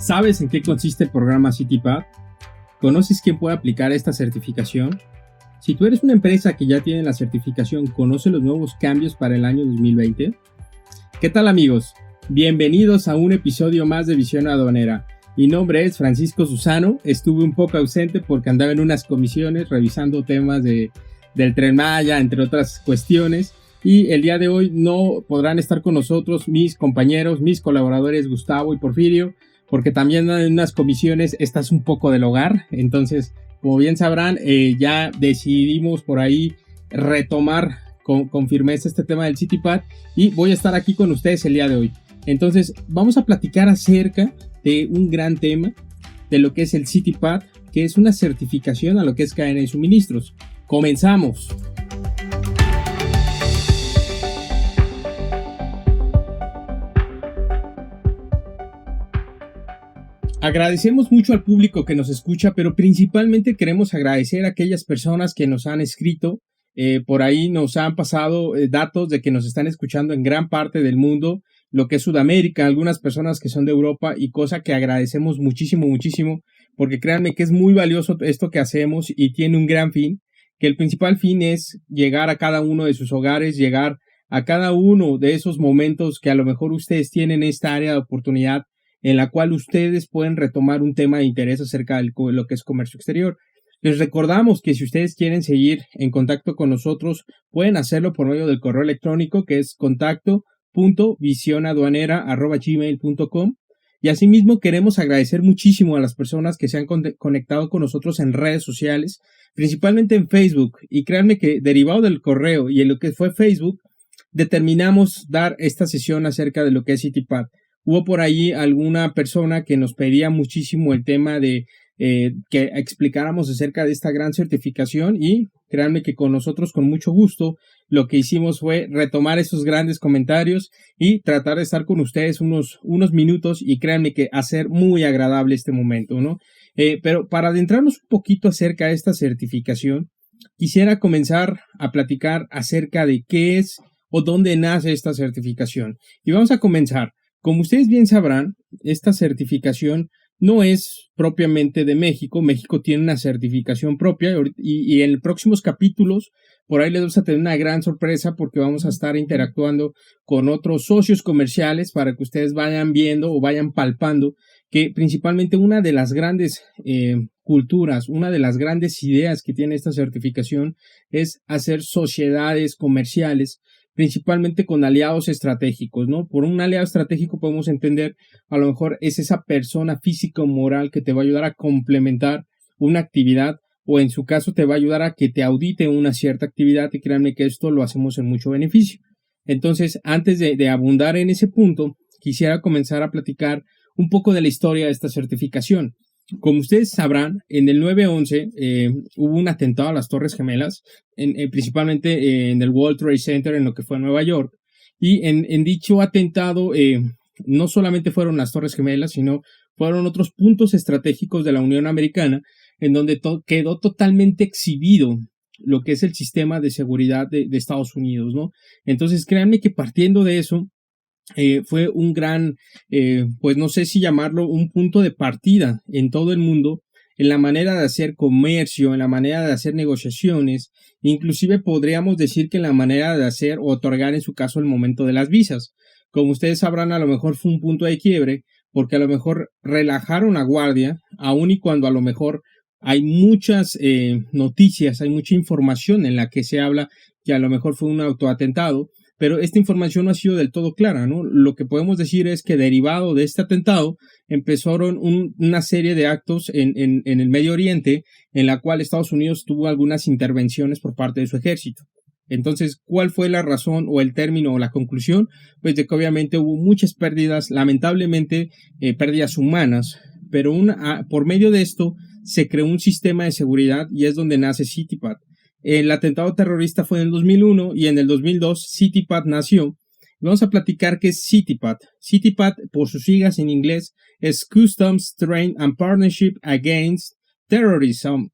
¿Sabes en qué consiste el programa CityPath? ¿Conoces quién puede aplicar esta certificación? Si tú eres una empresa que ya tiene la certificación, ¿conoce los nuevos cambios para el año 2020? ¿Qué tal, amigos? Bienvenidos a un episodio más de Visión Aduanera. Mi nombre es Francisco Susano. Estuve un poco ausente porque andaba en unas comisiones revisando temas del Tren Maya, entre otras cuestiones. Y el día de hoy no podrán estar con nosotros mis compañeros, mis colaboradores Gustavo y Porfirio, porque también en unas comisiones estás un poco del hogar. Entonces, como bien sabrán, ya decidimos por ahí retomar con firmeza este tema del CityPath y voy a estar aquí con ustedes el día de hoy. Entonces, vamos a platicar acerca de un gran tema de lo que es el CityPath, que es una certificación a lo que es cadena de suministros. ¡Comenzamos! Agradecemos mucho al público que nos escucha, pero principalmente queremos agradecer a aquellas personas que nos han escrito. Por ahí nos han pasado datos de que nos están escuchando en gran parte del mundo, lo que es Sudamérica, algunas personas que son de Europa, y cosa que agradecemos muchísimo, porque créanme que es muy valioso esto que hacemos y tiene un gran fin, que el principal fin es llegar a cada uno de sus hogares, llegar a cada uno de esos momentos que a lo mejor ustedes tienen esta área de oportunidad en la cual ustedes pueden retomar un tema de interés acerca de lo que es comercio exterior. Les recordamos que si ustedes quieren seguir en contacto con nosotros, pueden hacerlo por medio del correo electrónico, que es contacto.visionaduanera@gmail.com. Y asimismo queremos agradecer muchísimo a las personas que se han conectado con nosotros en redes sociales, principalmente en Facebook. Y créanme que derivado del correo y en lo que fue Facebook, determinamos dar esta sesión acerca de lo que es CityPath. Hubo por ahí alguna persona que nos pedía muchísimo el tema de que explicáramos acerca de esta gran certificación y créanme que con nosotros con mucho gusto lo que hicimos fue retomar esos grandes comentarios y tratar de estar con ustedes unos minutos y créanme que hacer muy agradable este momento, ¿no? Pero para adentrarnos un poquito acerca de esta certificación, quisiera comenzar a platicar acerca de qué es o dónde nace esta certificación. Y vamos a comenzar. Como ustedes bien sabrán, esta certificación no es propiamente de México. México tiene una certificación propia y en los próximos capítulos por ahí les vamos a tener una gran sorpresa porque vamos a estar interactuando con otros socios comerciales para que ustedes vayan viendo o vayan palpando que principalmente una de las grandes culturas, una de las grandes ideas que tiene esta certificación es hacer sociedades comerciales principalmente con aliados estratégicos, ¿no? Por un aliado estratégico podemos entender, a lo mejor es esa persona física o moral que te va a ayudar a complementar una actividad o en su caso te va a ayudar a que te audite una cierta actividad y créanme que esto lo hacemos en mucho beneficio. Entonces, antes de abundar en ese punto, quisiera comenzar a platicar un poco de la historia de esta certificación. Como ustedes sabrán, en el 9/11 hubo un atentado a las Torres Gemelas, principalmente en el World Trade Center, en lo que fue Nueva York. Y en dicho atentado no solamente fueron las Torres Gemelas, sino fueron otros puntos estratégicos de la Unión Americana, en donde quedó totalmente exhibido lo que es el sistema de seguridad de Estados Unidos, ¿no? Entonces, créanme que partiendo de eso, fue un gran, pues no sé si llamarlo un punto de partida en todo el mundo, en la manera de hacer comercio, en la manera de hacer negociaciones, inclusive podríamos decir que en la manera de hacer o otorgar en su caso el momento de las visas. Como ustedes sabrán, a lo mejor fue un punto de quiebre, porque a lo mejor relajaron la guardia, aun y cuando a lo mejor hay muchas noticias, hay mucha información en la que se habla que a lo mejor fue un autoatentado, pero esta información no ha sido del todo clara, ¿no? Lo que podemos decir es que derivado de este atentado empezaron una serie de actos en el Medio Oriente en la cual Estados Unidos tuvo algunas intervenciones por parte de su ejército. Entonces, ¿cuál fue la razón o el término o la conclusión? Pues de que obviamente hubo muchas pérdidas, lamentablemente pérdidas humanas, pero por medio de esto se creó un sistema de seguridad y es donde nace CityPath. El atentado terrorista fue en el 2001 y en el 2002 CityPath nació. Vamos a platicar qué es CityPath. CityPath, por sus siglas en inglés, es Customs Train and Partnership Against Terrorism.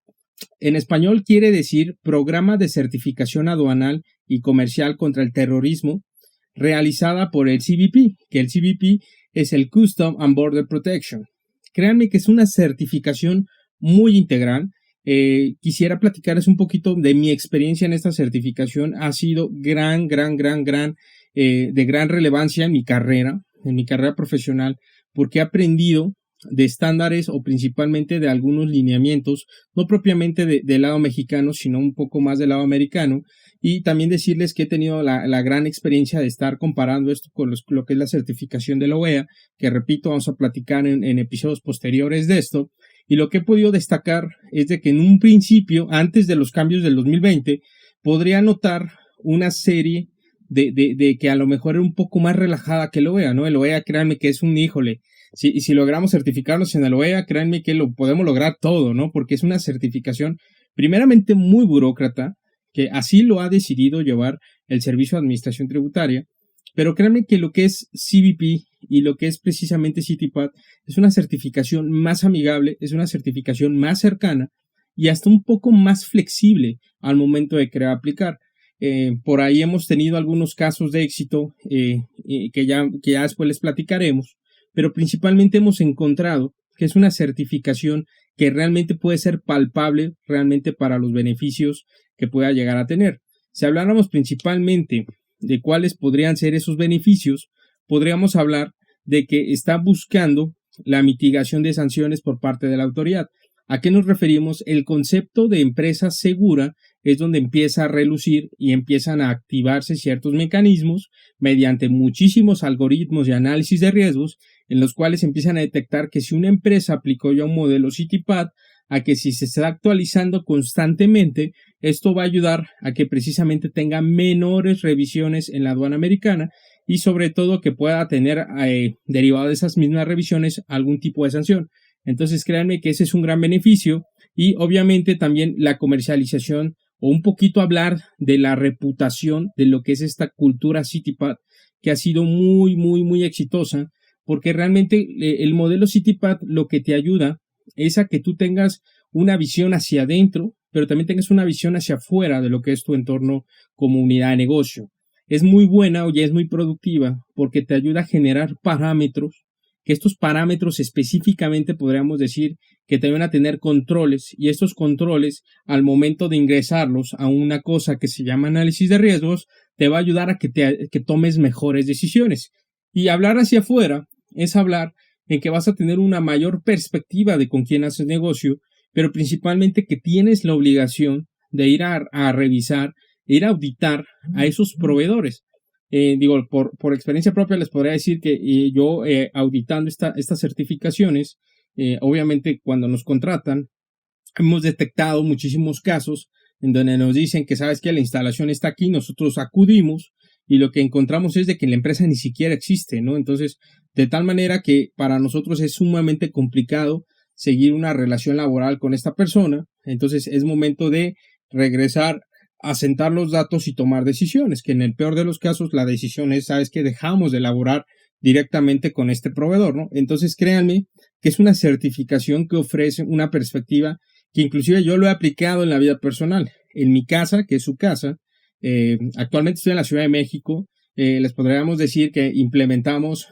En español quiere decir Programa de Certificación Aduanal y Comercial contra el Terrorismo, realizada por el CBP, que el CBP es el Custom and Border Protection. créanme que es una certificación muy integral. Quisiera platicarles un poquito de mi experiencia en esta certificación. Ha sido de gran relevancia en mi carrera profesional, porque he aprendido de estándares o principalmente de algunos lineamientos, no propiamente del lado mexicano, sino un poco más del lado americano. Y también decirles que he tenido la gran experiencia de estar comparando esto con lo que es la certificación de la OEA, que repito, vamos a platicar en episodios posteriores de esto. Y lo que he podido destacar es de que en un principio, antes de los cambios del 2020, podría notar una serie de que a lo mejor era un poco más relajada que el OEA, ¿no? El OEA, créanme que es si logramos certificarnos en el OEA, créanme que lo podemos lograr todo, ¿no? Porque es una certificación primeramente muy burócrata, que así lo ha decidido llevar el Servicio de Administración Tributaria, pero créanme que lo que es CBP y lo que es precisamente CITIPAT es una certificación más amigable, es una certificación más cercana y hasta un poco más flexible al momento de querer aplicar. Por ahí hemos tenido algunos casos de éxito que ya después les platicaremos, pero principalmente hemos encontrado que es una certificación que realmente puede ser palpable realmente para los beneficios que pueda llegar a tener. Si habláramos principalmente de cuáles podrían ser esos beneficios, podríamos hablar de que está buscando la mitigación de sanciones por parte de la autoridad. ¿A qué nos referimos? El concepto de empresa segura es donde empieza a relucir y empiezan a activarse ciertos mecanismos mediante muchísimos algoritmos de análisis de riesgos en los cuales empiezan a detectar que si una empresa aplicó ya un modelo CITIPAT, a que si se está actualizando constantemente, esto va a ayudar a que precisamente tenga menores revisiones en la aduana americana y sobre todo que pueda tener derivado de esas mismas revisiones algún tipo de sanción. Entonces créanme que ese es un gran beneficio y obviamente también la comercialización o un poquito hablar de la reputación de lo que es esta cultura CITIPAT que ha sido muy exitosa, porque realmente el modelo CITIPAT lo que te ayuda es a que tú tengas una visión hacia adentro, pero también tengas una visión hacia afuera de lo que es tu entorno como unidad de negocio. Es muy buena o ya es muy productiva porque te ayuda a generar parámetros, que estos parámetros específicamente podríamos decir que te van a tener controles y estos controles al momento de ingresarlos a una cosa que se llama análisis de riesgos te va a ayudar a que tomes mejores decisiones. Y hablar hacia afuera es hablar en que vas a tener una mayor perspectiva de con quién haces negocio, pero principalmente que tienes la obligación de ir a revisar, ir a auditar a esos proveedores. Por experiencia propia les podría decir que yo auditando estas certificaciones, obviamente cuando nos contratan, hemos detectado muchísimos casos en donde nos dicen que sabes que la instalación está aquí, nosotros acudimos y lo que encontramos es de que la empresa ni siquiera existe, ¿no? Entonces, de tal manera que para nosotros es sumamente complicado seguir una relación laboral con esta persona. Entonces, es momento de regresar a sentar los datos y tomar decisiones, que en el peor de los casos la decisión es, sabes que dejamos de elaborar directamente con este proveedor, ¿no? Entonces, créanme que es una certificación que ofrece una perspectiva que inclusive yo lo he aplicado en la vida personal. En mi casa, que es su casa, actualmente estoy en la Ciudad de México, les podríamos decir que implementamos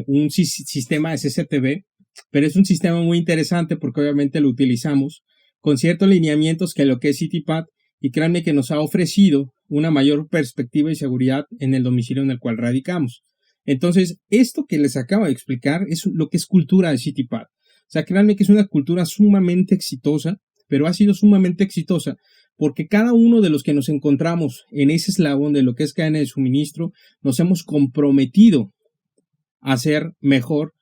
un sistema de CCTV, pero es un sistema muy interesante porque obviamente lo utilizamos con ciertos lineamientos que lo que es CITIPAT y créanme que nos ha ofrecido una mayor perspectiva y seguridad en el domicilio en el cual radicamos. Entonces, esto que les acabo de explicar es lo que es cultura de CITIPAT. O sea, créanme que es una cultura sumamente exitosa, pero ha sido sumamente exitosa porque cada uno de los que nos encontramos en ese eslabón de lo que es cadena de suministro, nos hemos comprometido a hacer mejor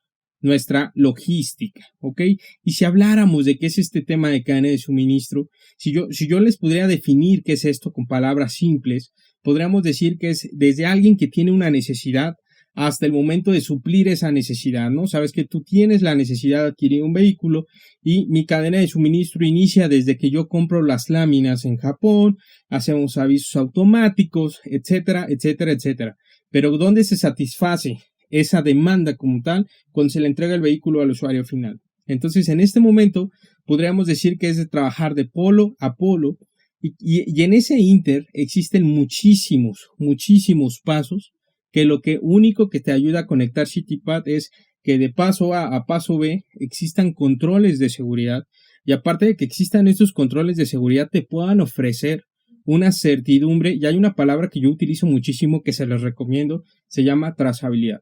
nuestra logística, ¿ok? Y si habláramos de qué es este tema de cadena de suministro, si yo les pudiera definir qué es esto con palabras simples, podríamos decir que es desde alguien que tiene una necesidad hasta el momento de suplir esa necesidad, ¿no? Sabes que tú tienes la necesidad de adquirir un vehículo y mi cadena de suministro inicia desde que yo compro las láminas en Japón, hacemos avisos automáticos, etcétera, etcétera, etcétera. Pero ¿dónde se satisface esa demanda como tal cuando se le entrega el vehículo al usuario final? Entonces, en este momento podríamos decir que es de trabajar de polo a polo y en ese inter existen muchísimos pasos que lo que único que te ayuda a conectar CityPad es que de paso A a paso B existan controles de seguridad, y aparte de que existan estos controles de seguridad te puedan ofrecer una certidumbre. Y hay una palabra que yo utilizo muchísimo que se los recomiendo, se llama trazabilidad.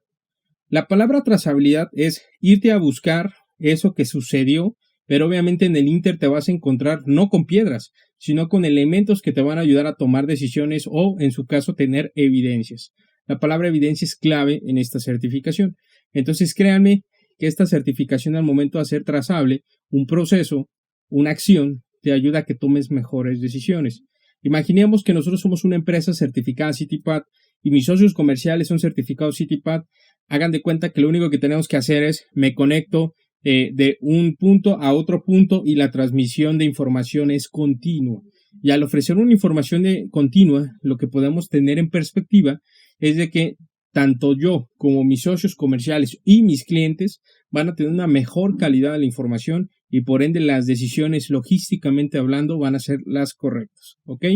La palabra trazabilidad es irte a buscar eso que sucedió, pero obviamente en el Inter te vas a encontrar no con piedras, sino con elementos que te van a ayudar a tomar decisiones o, en su caso, tener evidencias. La palabra evidencia es clave en esta certificación. Entonces, créanme que esta certificación, al momento de hacer trazable un proceso, una acción, te ayuda a que tomes mejores decisiones. Imaginemos que nosotros somos una empresa certificada CityPad y mis socios comerciales son certificados CityPad. Hagan de cuenta que lo único que tenemos que hacer es me conecto de un punto a otro punto y la transmisión de información es continua. Y al ofrecer una información continua, lo que podemos tener en perspectiva es de que tanto yo como mis socios comerciales y mis clientes van a tener una mejor calidad de la información y por ende las decisiones logísticamente hablando van a ser las correctas, ¿ok?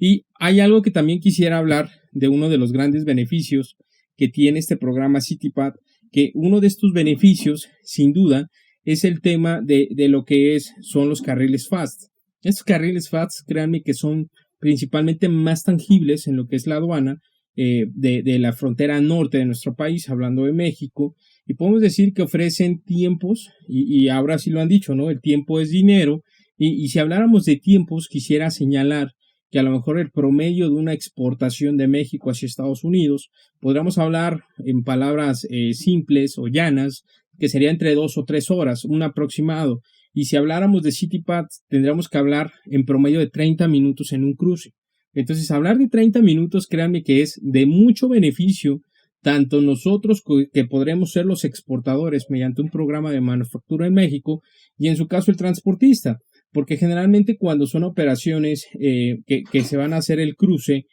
Y hay algo que también quisiera hablar de uno de los grandes beneficios que tiene este programa CityPad, que uno de estos beneficios, sin duda, es el tema de lo que son los carriles FAST. Estos carriles FAST, créanme que son principalmente más tangibles en lo que es la aduana de la frontera norte de nuestro país, hablando de México, y podemos decir que ofrecen tiempos, y ahora sí lo han dicho, ¿no? El tiempo es dinero, y si habláramos de tiempos, quisiera señalar que a lo mejor el promedio de una exportación de México hacia Estados Unidos, podríamos hablar en palabras simples o llanas, que sería entre 2 o 3 horas, un aproximado. Y si habláramos de CityPad, tendríamos que hablar en promedio de 30 minutos en un cruce. Entonces, hablar de 30 minutos, créanme que es de mucho beneficio, tanto nosotros que podremos ser los exportadores mediante un programa de manufactura en México, y en su caso el transportista. Porque generalmente cuando son operaciones que se van a hacer el cruce,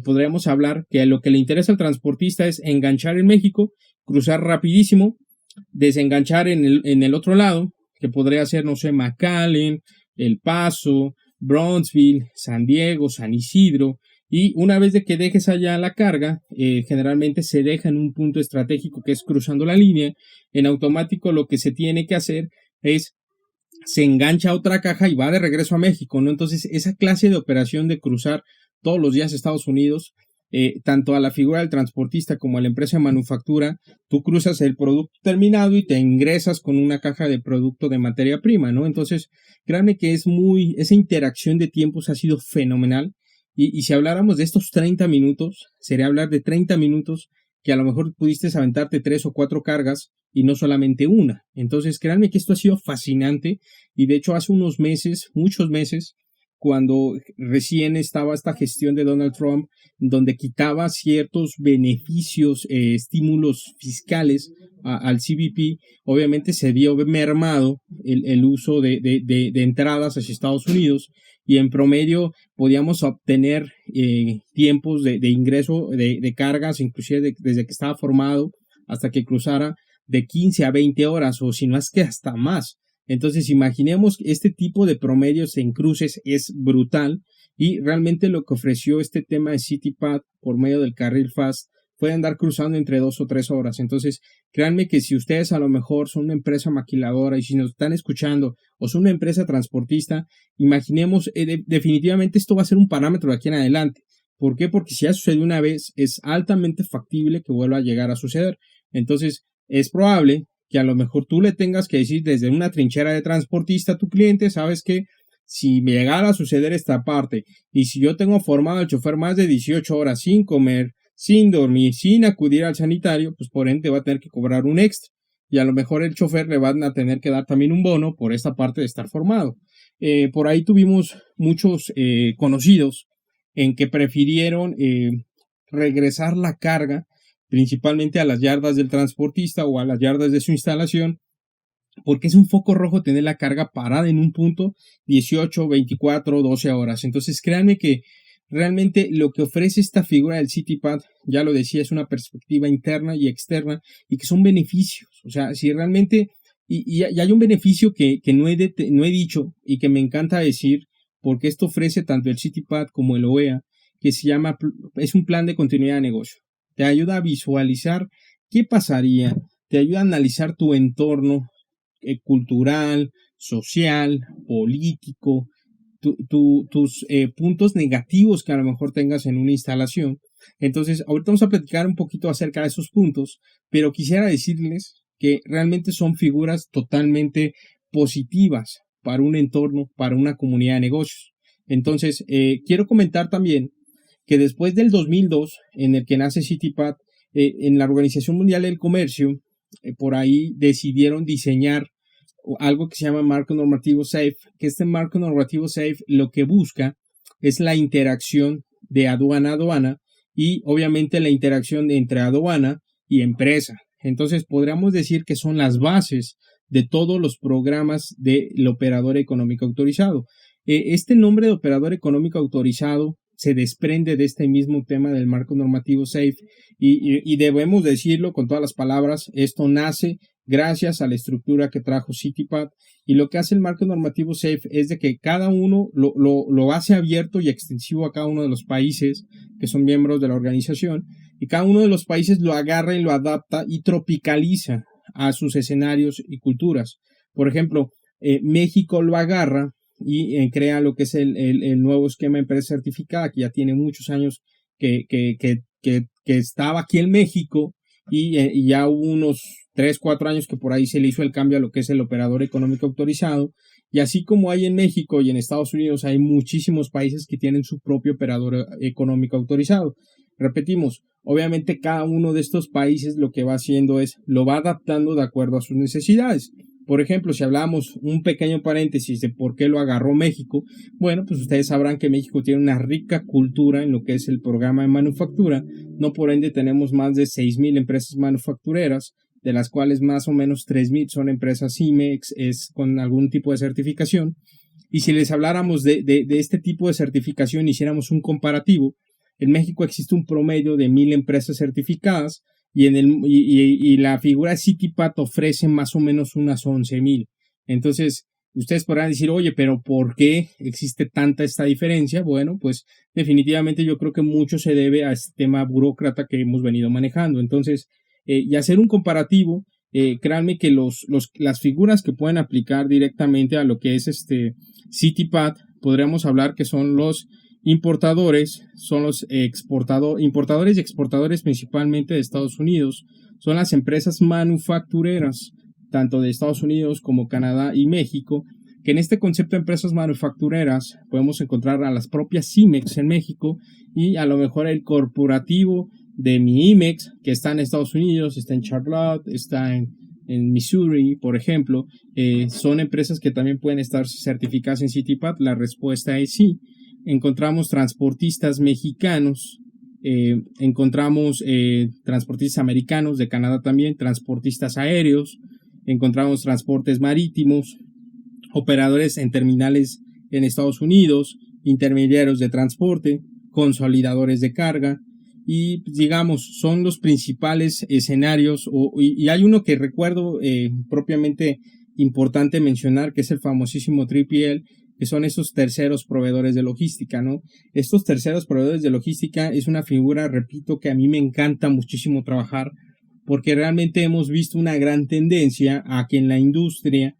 podríamos hablar que lo que le interesa al transportista es enganchar en México, cruzar rapidísimo, desenganchar en el otro lado, que podría ser, no sé, McAllen, El Paso, Brownsville, San Diego, San Isidro, y una vez de que dejes allá la carga, generalmente se deja en un punto estratégico que es cruzando la línea. En automático lo que se tiene que hacer es se engancha a otra caja y va de regreso a México, ¿no? Entonces, esa clase de operación de cruzar todos los días a Estados Unidos, tanto a la figura del transportista como a la empresa de manufactura, tú cruzas el producto terminado y te ingresas con una caja de producto de materia prima, ¿no? Entonces, créanme que esa interacción de tiempos ha sido fenomenal. Y si habláramos de estos 30 minutos, sería hablar de 30 minutos que a lo mejor pudiste aventarte 3 o 4 cargas y no solamente una. Entonces, créanme que esto ha sido fascinante, y de hecho hace unos meses, muchos meses, cuando recién estaba esta gestión de Donald Trump, donde quitaba ciertos beneficios, estímulos fiscales al CBP, obviamente se vio mermado el uso de entradas hacia Estados Unidos, y en promedio podíamos obtener tiempos de ingreso de cargas, inclusive desde que estaba formado hasta que cruzara, de 15 a 20 horas, o si no es que hasta más. Entonces, imaginemos este tipo de promedios en cruces es brutal, y realmente lo que ofreció este tema de CityPad por medio del carril FAST fue andar cruzando entre 2 o 3 horas. Entonces, créanme que si ustedes a lo mejor son una empresa maquiladora y si nos están escuchando o son una empresa transportista, imaginemos, definitivamente esto va a ser un parámetro de aquí en adelante. ¿Por qué? Porque si ya sucedió una vez, es altamente factible que vuelva a llegar a suceder. Entonces, es probable que a lo mejor tú le tengas que decir desde una trinchera de transportista a tu cliente, sabes que si me llegara a suceder esta parte, y si yo tengo formado al chofer más de 18 horas sin comer, sin dormir, sin acudir al sanitario, pues por ende va a tener que cobrar un extra, y a lo mejor el chofer le van a tener que dar también un bono por esta parte de estar formado. Por ahí tuvimos muchos conocidos en que prefirieron regresar la carga principalmente a las yardas del transportista o a las yardas de su instalación, porque es un foco rojo tener la carga parada en un punto 18, 24, 12 horas. Entonces, créanme que realmente lo que ofrece esta figura del CityPad, ya lo decía, es una perspectiva interna y externa, y que son beneficios. O sea, si realmente, y hay un beneficio que no he dicho y que me encanta decir, porque esto ofrece tanto el CityPad como el OEA, que se llama, es un plan de continuidad de negocio. te ayuda a visualizar qué pasaría, te ayuda a analizar tu entorno cultural, social, político, tus puntos negativos que a lo mejor tengas en una instalación. Entonces, ahorita vamos a platicar un poquito acerca de esos puntos, pero quisiera decirles que realmente son figuras totalmente positivas para un entorno, para una comunidad de negocios. Entonces, quiero comentar también que después del 2002, en el que nace CityPad, en la Organización Mundial del Comercio, por ahí decidieron diseñar algo que se llama marco normativo SAFE, que este marco normativo SAFE lo que busca es la interacción de aduana a aduana y obviamente la interacción entre aduana y empresa. Entonces podríamos decir que son las bases de todos los programas del operador económico autorizado. Este nombre de operador económico autorizado se desprende de este mismo tema del marco normativo SAFE y debemos decirlo con todas las palabras, esto nace gracias a la estructura que trajo CityPad, y lo que hace el marco normativo SAFE es de que cada uno lo hace abierto y extensivo a cada uno de los países que son miembros de la organización, y cada uno de los países lo agarra y lo adapta y tropicaliza a sus escenarios y culturas. Por ejemplo, México lo agarra y crea lo que es el nuevo esquema de empresa certificada, que ya tiene muchos años que estaba aquí en México, y ya hubo unos 3-4 años que por ahí se le hizo el cambio a lo que es el operador económico autorizado, y así como hay en México y en Estados Unidos, hay muchísimos países que tienen su propio operador económico autorizado. Repetimos, obviamente cada uno de estos países lo que va haciendo es, lo va adaptando de acuerdo a sus necesidades. Por ejemplo, si hablamos un pequeño paréntesis de por qué lo agarró México, bueno, pues ustedes sabrán que México tiene una rica cultura en lo que es el programa de manufactura, no por ende tenemos más de 6,000 empresas manufactureras, de las cuales más o menos 3,000 son empresas IMEX, con algún tipo de certificación. Y si les habláramos de este tipo de certificación, hiciéramos un comparativo, en México existe un promedio de 1,000 empresas certificadas, y la figura CityPad ofrece más o menos unas 11,000. Entonces, ustedes podrán decir, oye, pero ¿por qué existe tanta esta diferencia? Bueno, pues definitivamente yo creo que mucho se debe a este tema burócrata que hemos venido manejando. Entonces, y hacer un comparativo, créanme que las figuras que pueden aplicar directamente a lo que es CityPad, podríamos hablar que son los importadores, son los importadores y exportadores principalmente de Estados Unidos, son las empresas manufactureras, tanto de Estados Unidos como Canadá y México, que en este concepto de empresas manufactureras podemos encontrar a las propias IMEX en México y a lo mejor el corporativo de mi IMEX, que está en Estados Unidos, está en Charlotte, está en Missouri, por ejemplo. Son empresas que también pueden estar certificadas en CityPad. La respuesta es sí. Encontramos transportistas mexicanos, encontramos transportistas americanos de Canadá también, transportistas aéreos, encontramos transportes marítimos, operadores en terminales en Estados Unidos, intermediarios de transporte, consolidadores de carga, y digamos, son los principales escenarios, y hay uno que recuerdo propiamente importante mencionar, que es el famosísimo 3PL, que son esos terceros proveedores de logística, ¿no? Estos terceros proveedores de logística es una figura, repito, que a mí me encanta muchísimo trabajar, porque realmente hemos visto una gran tendencia a que en la industria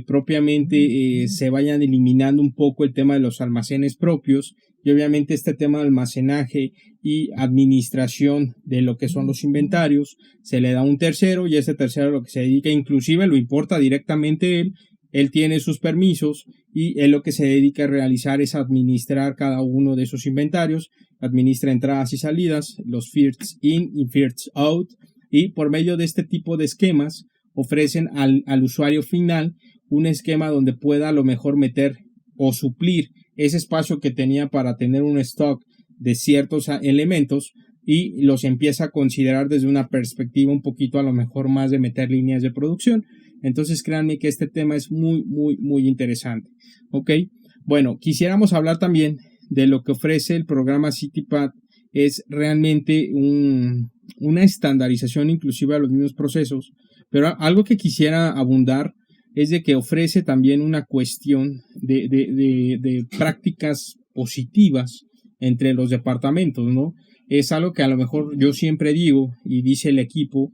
propiamente se vayan eliminando un poco el tema de los almacenes propios, y obviamente este tema de almacenaje y administración de lo que son los inventarios se le da a un tercero, y ese tercero lo que se dedica, inclusive lo importa directamente él tiene sus permisos y él lo que se dedica a realizar es administrar cada uno de esos inventarios, administra entradas y salidas, los firsts in y firsts out, y por medio de este tipo de esquemas ofrecen al usuario final un esquema donde pueda a lo mejor meter o suplir ese espacio que tenía para tener un stock de ciertos elementos, y los empieza a considerar desde una perspectiva un poquito a lo mejor más de meter líneas de producción. Entonces créanme que este tema es muy, muy, muy interesante. Ok, bueno, quisiéramos hablar también de lo que ofrece el programa CityPad. Es realmente una estandarización inclusive a los mismos procesos, pero algo que quisiera abundar es de que ofrece también una cuestión de prácticas positivas entre los departamentos, ¿no? es algo que a lo mejor yo siempre digo y dice el equipo,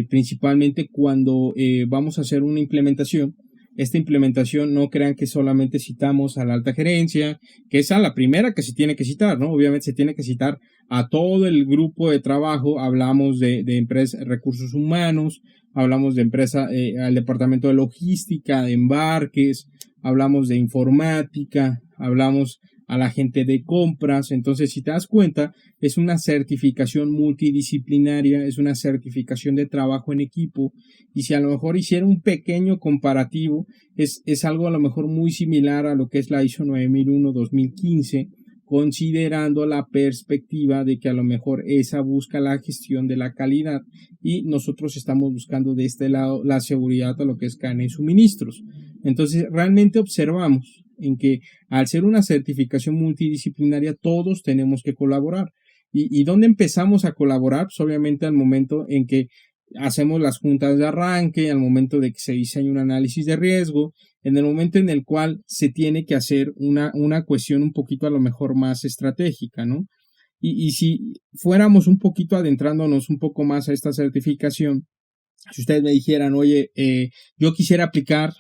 principalmente cuando vamos a hacer una implementación. Esta implementación no crean que solamente citamos a la alta gerencia, que es a la primera que se tiene que citar, ¿no? Obviamente se tiene que citar a todo el grupo de trabajo. Hablamos de empresas, recursos humanos, hablamos de empresa, al departamento de logística, de embarques, hablamos de informática, hablamos a la gente de compras. Entonces, si te das cuenta, es una certificación multidisciplinaria, es una certificación de trabajo en equipo, y si a lo mejor hiciera un pequeño comparativo, es algo a lo mejor muy similar a lo que es la ISO 9001-2015, considerando la perspectiva de que a lo mejor esa busca la gestión de la calidad y nosotros estamos buscando de este lado la seguridad a lo que es cadena de suministros. Entonces, realmente observamos en que al ser una certificación multidisciplinaria, todos tenemos que colaborar. ¿Y dónde empezamos a colaborar? Pues obviamente al momento en que hacemos las juntas de arranque, al momento de que se diseña un análisis de riesgo, en el momento en el cual se tiene que hacer una cuestión un poquito a lo mejor más estratégica, ¿no? Y si fuéramos un poquito adentrándonos un poco más a esta certificación, si ustedes me dijeran, oye, yo quisiera aplicar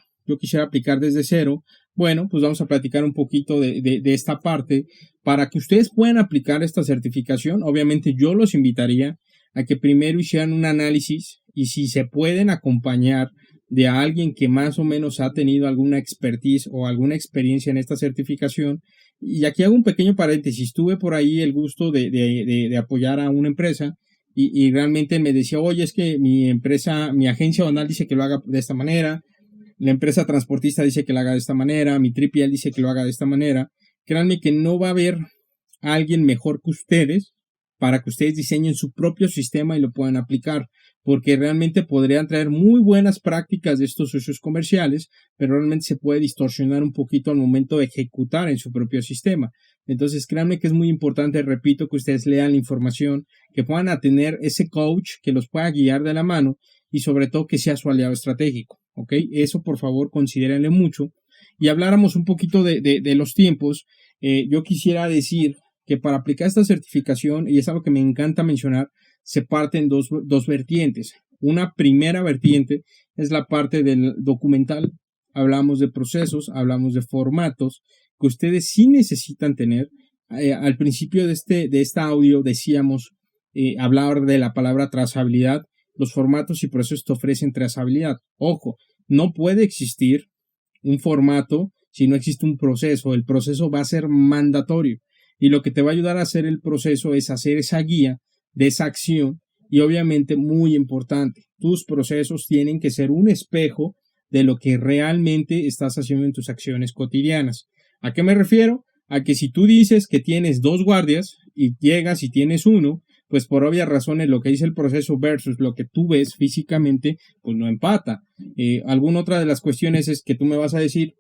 desde cero, bueno, pues vamos a platicar un poquito de esta parte. Para que ustedes puedan aplicar esta certificación, obviamente yo los invitaría a que primero hicieran un análisis y si se pueden acompañar de alguien que más o menos ha tenido alguna expertise o alguna experiencia en esta certificación. Y aquí hago un pequeño paréntesis. Tuve por ahí el gusto de apoyar a una empresa y realmente me decía, oye, es que mi empresa, mi agencia banal dice que lo haga de esta manera, la empresa transportista dice que lo haga de esta manera, mi 3PL dice que lo haga de esta manera. Créanme que no va a haber alguien mejor que ustedes para que ustedes diseñen su propio sistema y lo puedan aplicar, porque realmente podrían traer muy buenas prácticas de estos socios comerciales, pero realmente se puede distorsionar un poquito al momento de ejecutar en su propio sistema. Entonces, créanme que es muy importante, repito, que ustedes lean la información, que puedan tener ese coach que los pueda guiar de la mano y sobre todo que sea su aliado estratégico, ¿ok? Eso, por favor, considérenle mucho. Y habláramos un poquito de los tiempos. Yo quisiera decir que para aplicar esta certificación, y es algo que me encanta mencionar, se parten dos vertientes. Una primera vertiente es la parte del documental. Hablamos de procesos, hablamos de formatos que ustedes sí necesitan tener. Al principio de este audio decíamos, hablar de la palabra trazabilidad. Los formatos y procesos te ofrecen trazabilidad. Ojo, no puede existir un formato si no existe un proceso. El proceso va a ser mandatorio. Y lo que te va a ayudar a hacer el proceso es hacer esa guía de esa acción. Y obviamente, muy importante, tus procesos tienen que ser un espejo de lo que realmente estás haciendo en tus acciones cotidianas. ¿A qué me refiero? A que si tú dices que tienes 2 guardias y llegas y tienes uno, pues por obvias razones lo que dice el proceso versus lo que tú ves físicamente, pues no empata. Alguna otra de las cuestiones es que tú me vas a decir,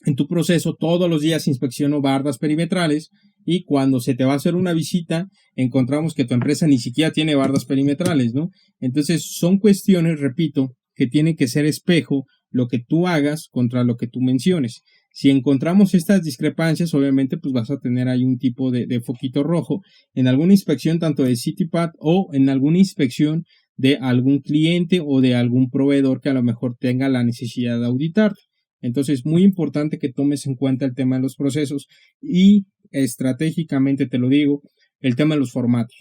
en tu proceso todos los días inspecciono bardas perimetrales y cuando se te va a hacer una visita encontramos que tu empresa ni siquiera tiene bardas perimetrales, ¿no? Entonces son cuestiones, repito, que tienen que ser espejo lo que tú hagas contra lo que tú menciones. Si encontramos estas discrepancias, obviamente pues vas a tener ahí un tipo de foquito rojo en alguna inspección tanto de CityPath o en alguna inspección de algún cliente o de algún proveedor que a lo mejor tenga la necesidad de auditar. Entonces, muy importante que tomes en cuenta el tema de los procesos y estratégicamente te lo digo, el tema de los formatos.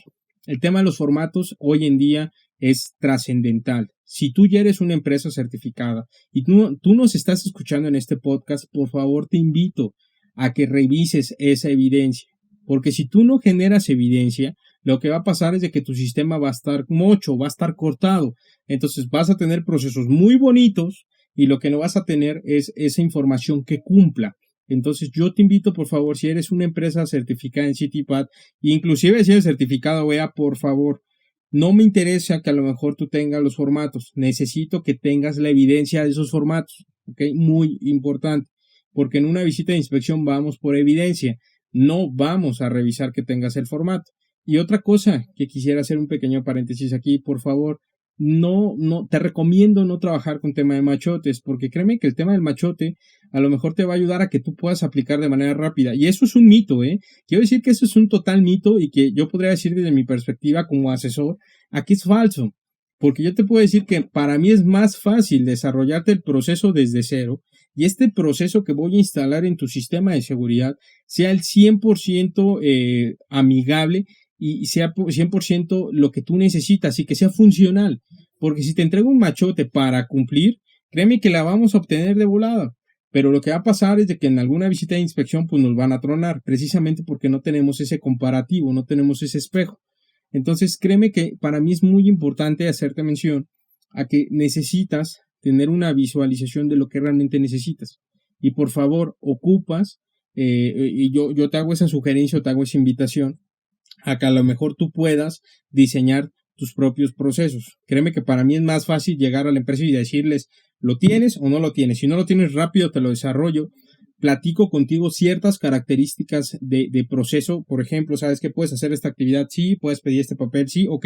El tema de los formatos hoy en día es trascendental. Si tú ya eres una empresa certificada y tú nos estás escuchando en este podcast, por favor te invito a que revises esa evidencia. Porque si tú no generas evidencia, lo que va a pasar es de que tu sistema va a estar mocho, va a estar cortado. Entonces vas a tener procesos muy bonitos y lo que no vas a tener es esa información que cumpla. Entonces yo te invito, por favor, si eres una empresa certificada en CityPath, inclusive si eres certificado EA, por favor, no me interesa que a lo mejor tú tengas los formatos, necesito que tengas la evidencia de esos formatos, ¿ok? Muy importante, porque en una visita de inspección vamos por evidencia, no vamos a revisar que tengas el formato. Y otra cosa que quisiera hacer un pequeño paréntesis aquí, por favor, no, te recomiendo no trabajar con tema de machotes, porque créeme que el tema del machote a lo mejor te va a ayudar a que tú puedas aplicar de manera rápida. Y eso es un mito, ¿eh? Quiero decir que eso es un total mito y que yo podría decir desde mi perspectiva como asesor, aquí es falso. Porque yo te puedo decir que para mí es más fácil desarrollarte el proceso desde cero y este proceso que voy a instalar en tu sistema de seguridad sea el 100% amigable y sea 100% lo que tú necesitas y que sea funcional. Porque si te entrego un machote para cumplir, créeme que la vamos a obtener de volada. Pero lo que va a pasar es de que en alguna visita de inspección pues nos van a tronar, precisamente porque no tenemos ese comparativo, no tenemos ese espejo. Entonces, créeme que para mí es muy importante hacerte mención a que necesitas tener una visualización de lo que realmente necesitas. Y por favor, ocupas, y yo te hago esa sugerencia o te hago esa invitación a que a lo mejor tú puedas diseñar tus propios procesos. Créeme que para mí es más fácil llegar a la empresa y decirles, ¿lo tienes o no lo tienes? Si no lo tienes rápido, te lo desarrollo. Platico contigo ciertas características de proceso. Por ejemplo, ¿sabes que puedes hacer esta actividad? Sí, puedes pedir este papel, sí, ok,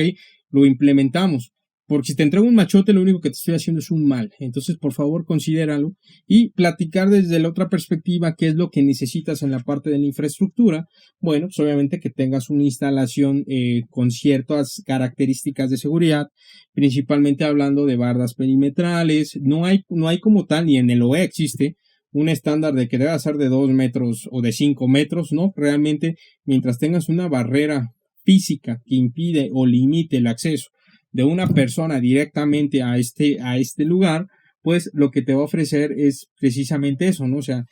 lo implementamos. Porque si te entrego un machote, lo único que te estoy haciendo es un mal. Entonces, por favor, considéralo y platicar desde la otra perspectiva qué es lo que necesitas en la parte de la infraestructura. Bueno, pues obviamente que tengas una instalación con ciertas características de seguridad, principalmente hablando de bardas perimetrales. No hay como tal, ni en el OE existe un estándar de que debe ser de 2 metros o de 5 metros, ¿no? Realmente, mientras tengas una barrera física que impide o limite el acceso de una persona directamente a este lugar, pues lo que te va a ofrecer es precisamente eso, ¿no? O sea,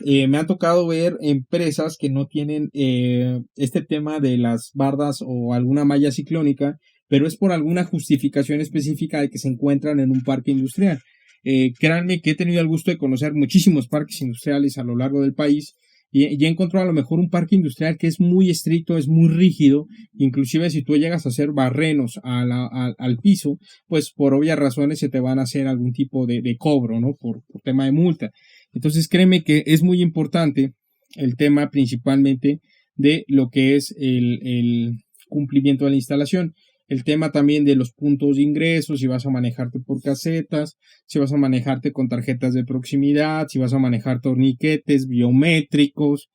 me ha tocado ver empresas que no tienen este tema de las bardas o alguna malla ciclónica, pero es por alguna justificación específica de que se encuentran en un parque industrial. Créanme que he tenido el gusto de conocer muchísimos parques industriales a lo largo del país y he encontrado a lo mejor un parque industrial que es muy estricto, es muy rígido, inclusive si tú llegas a hacer barrenos al piso, pues por obvias razones se te van a hacer algún tipo de cobro, ¿no? Por tema de multa. Entonces créeme que es muy importante el tema principalmente de lo que es el cumplimiento de la instalación. El tema también de los puntos de ingreso, si vas a manejarte por casetas, si vas a manejarte con tarjetas de proximidad, si vas a manejar torniquetes biométricos.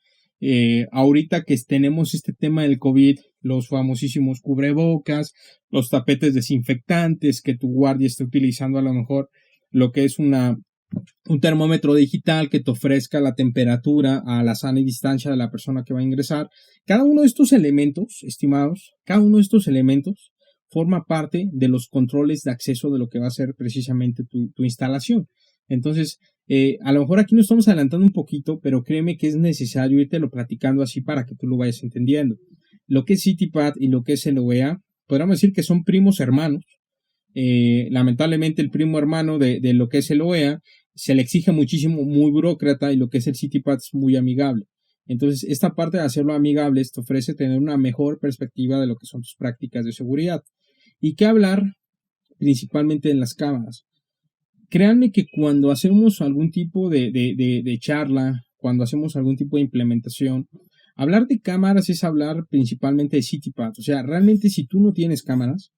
Ahorita que tenemos este tema del COVID, los famosísimos cubrebocas, los tapetes desinfectantes, que tu guardia esté utilizando a lo mejor lo que es un termómetro digital que te ofrezca la temperatura a la sana y distancia de la persona que va a ingresar. Cada uno de estos elementos, estimados, cada uno de estos elementos forma parte de los controles de acceso de lo que va a ser precisamente tu instalación. Entonces, a lo mejor aquí nos estamos adelantando un poquito, pero créeme que es necesario irte platicando así para que tú lo vayas entendiendo. Lo que es CityPath y lo que es el OEA, podríamos decir que son primos hermanos. Lamentablemente el primo hermano de lo que es el OEA se le exige muchísimo, muy burócrata, y lo que es el CityPath es muy amigable. Entonces, esta parte de hacerlo amigable te ofrece tener una mejor perspectiva de lo que son tus prácticas de seguridad. ¿Y qué hablar? Principalmente en las cámaras. Créanme que cuando hacemos algún tipo de charla, cuando hacemos algún tipo de implementación, hablar de cámaras es hablar principalmente de CityPath. O sea, realmente si tú no tienes cámaras,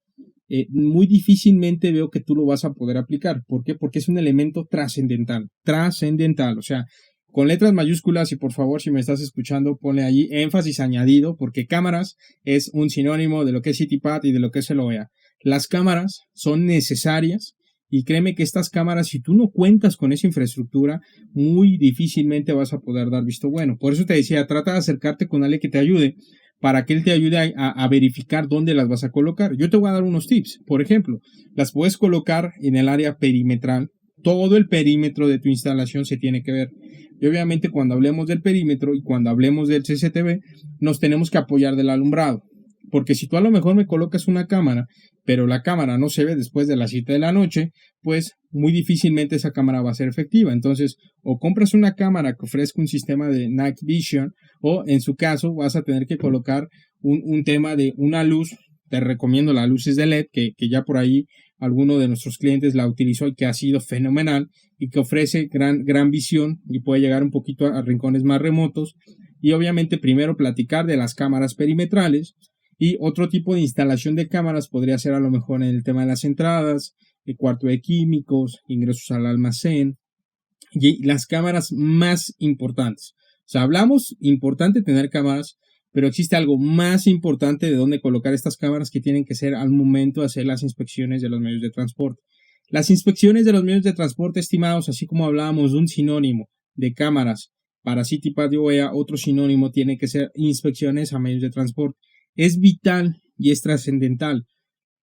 muy difícilmente veo que tú lo vas a poder aplicar. ¿Por qué? Porque es un elemento trascendental. Trascendental. O sea, con letras mayúsculas, y por favor, si me estás escuchando, ponle allí énfasis añadido, porque cámaras es un sinónimo de lo que es CityPath y de lo que es el OEA. Las cámaras son necesarias y créeme que estas cámaras, si tú no cuentas con esa infraestructura, muy difícilmente vas a poder dar visto bueno. Por eso te decía, trata de acercarte con alguien que te ayude, para que él te ayude a verificar dónde las vas a colocar. Yo te voy a dar unos tips. Por ejemplo, las puedes colocar en el área perimetral. Todo el perímetro de tu instalación se tiene que ver. Y obviamente cuando hablemos del perímetro y cuando hablemos del CCTV, nos tenemos que apoyar del alumbrado. Porque si tú a lo mejor me colocas una cámara, pero la cámara no se ve después de las 7 de la noche, pues muy difícilmente esa cámara va a ser efectiva. Entonces, o compras una cámara que ofrezca un sistema de Night Vision, o en su caso vas a tener que colocar un tema de una luz. Te recomiendo las luces de LED, que ya por ahí alguno de nuestros clientes la utilizó y que ha sido fenomenal y que ofrece gran visión y puede llegar un poquito a rincones más remotos. Y obviamente primero platicar de las cámaras perimetrales. Y otro tipo de instalación de cámaras podría ser a lo mejor en el tema de las entradas, el cuarto de químicos, ingresos al almacén, y las cámaras más importantes. O sea, hablamos importante tener cámaras, pero existe algo más importante de dónde colocar estas cámaras que tienen que ser al momento de hacer las inspecciones de los medios de transporte. Las inspecciones de los medios de transporte, estimados, así como hablábamos de un sinónimo de cámaras para Citipad y OEA, otro sinónimo tiene que ser inspecciones a medios de transporte. Es vital y es trascendental.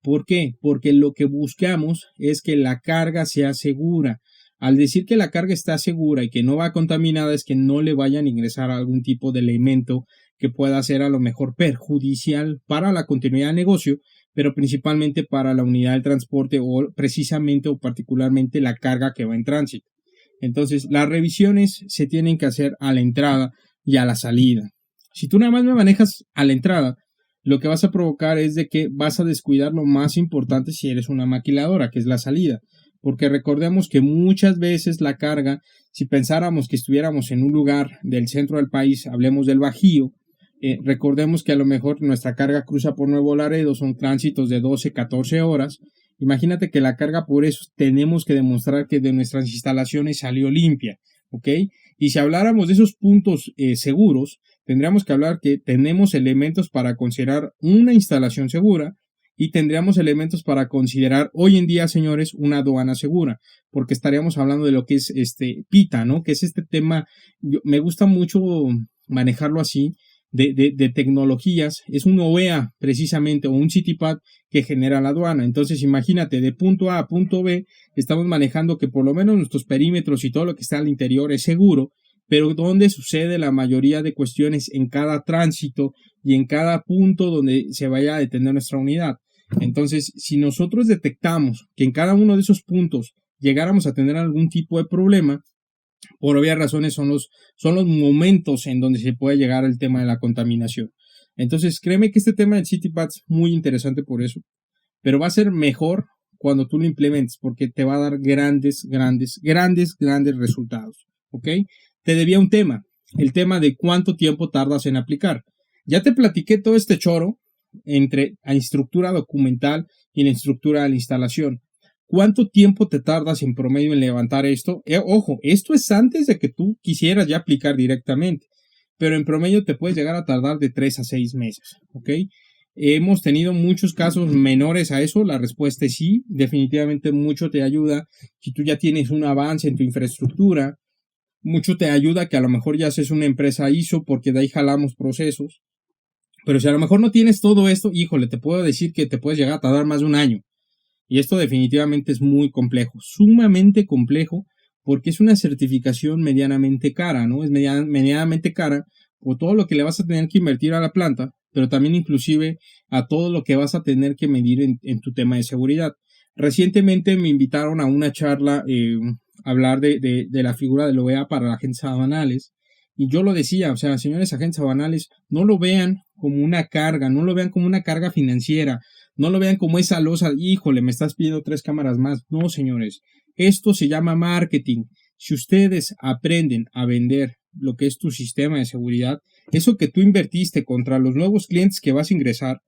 ¿Por qué? Porque lo que buscamos es que la carga sea segura. Al decir que la carga está segura y que no va contaminada, es que no le vayan a ingresar algún tipo de elemento que pueda ser a lo mejor perjudicial para la continuidad del negocio, pero principalmente para la unidad del transporte o precisamente o particularmente la carga que va en tránsito. Entonces, las revisiones se tienen que hacer a la entrada y a la salida. Si tú nada más me manejas a la entrada, lo que vas a provocar es de que vas a descuidar lo más importante si eres una maquiladora, que es la salida. Porque recordemos que muchas veces la carga, si pensáramos que estuviéramos en un lugar del centro del país, hablemos del Bajío, recordemos que a lo mejor nuestra carga cruza por Nuevo Laredo, son tránsitos de 12, 14 horas. Imagínate que la carga, por eso tenemos que demostrar que de nuestras instalaciones salió limpia, ¿ok? Y si habláramos de esos puntos seguros, tendríamos que hablar que tenemos elementos para considerar una instalación segura y tendríamos elementos para considerar hoy en día, señores, una aduana segura, porque estaríamos hablando de lo que es PITA, ¿no? Que es este tema, me gusta mucho manejarlo así, de tecnologías, es un OEA precisamente o un Citipad que genera la aduana. Entonces imagínate, de punto A a punto B estamos manejando que por lo menos nuestros perímetros y todo lo que está al interior es seguro, pero donde sucede la mayoría de cuestiones en cada tránsito y en cada punto donde se vaya a detener nuestra unidad. Entonces, si nosotros detectamos que en cada uno de esos puntos llegáramos a tener algún tipo de problema, por obvias razones son los momentos en donde se puede llegar al tema de la contaminación. Entonces, créeme que este tema del Citipad es muy interesante por eso, pero va a ser mejor cuando tú lo implementes, porque te va a dar grandes resultados, ¿ok? Te debía un tema, el tema de cuánto tiempo tardas en aplicar. Ya te platiqué todo este choro entre la estructura documental y la estructura de la instalación. ¿Cuánto tiempo te tardas en promedio en levantar esto? Ojo, esto es antes de que tú quisieras ya aplicar directamente, pero en promedio te puedes llegar a tardar de 3 a 6 meses, ¿ok? Hemos tenido muchos casos menores a eso, la respuesta es sí, definitivamente mucho te ayuda si tú ya tienes un avance en tu infraestructura, mucho te ayuda que a lo mejor ya haces una empresa ISO porque de ahí jalamos procesos, pero si a lo mejor no tienes todo esto, híjole, te puedo decir que te puedes llegar a tardar más de un año. Y esto definitivamente es muy complejo, sumamente complejo, porque es una certificación medianamente cara, ¿no? Es medianamente cara por todo lo que le vas a tener que invertir a la planta, pero también inclusive a todo lo que vas a tener que medir en tu tema de seguridad. Recientemente me invitaron a una charla a hablar de la figura del OEA para agentes aduanales, y yo lo decía, o sea, señores agentes aduanales, no lo vean como una carga, no lo vean como una carga financiera, no lo vean como esa losa, híjole, me estás pidiendo 3 cámaras más. No, señores, esto se llama marketing. Si ustedes aprenden a vender lo que es tu sistema de seguridad, eso que tú invertiste contra los nuevos clientes que vas a ingresar,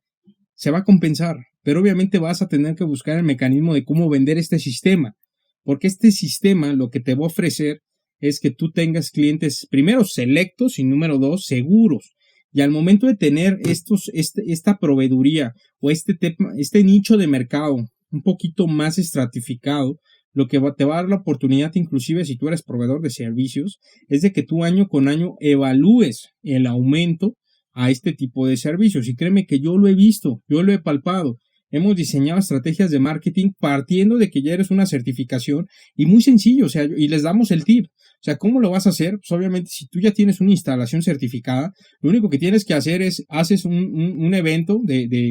se va a compensar. Pero obviamente vas a tener que buscar el mecanismo de cómo vender este sistema. Porque este sistema lo que te va a ofrecer es que tú tengas clientes, primero, selectos y número 2, seguros. Y al momento de tener esta proveeduría o este nicho de mercado un poquito más estratificado, lo que te va a dar la oportunidad, inclusive si tú eres proveedor de servicios, es de que tú año con año evalúes el aumento a este tipo de servicios. Y créeme que yo lo he visto, yo lo he palpado. Hemos diseñado estrategias de marketing partiendo de que ya eres una certificación y muy sencillo, o sea, y les damos el tip. O sea, ¿cómo lo vas a hacer? Pues obviamente, si tú ya tienes una instalación certificada, lo único que tienes que hacer es, haces un evento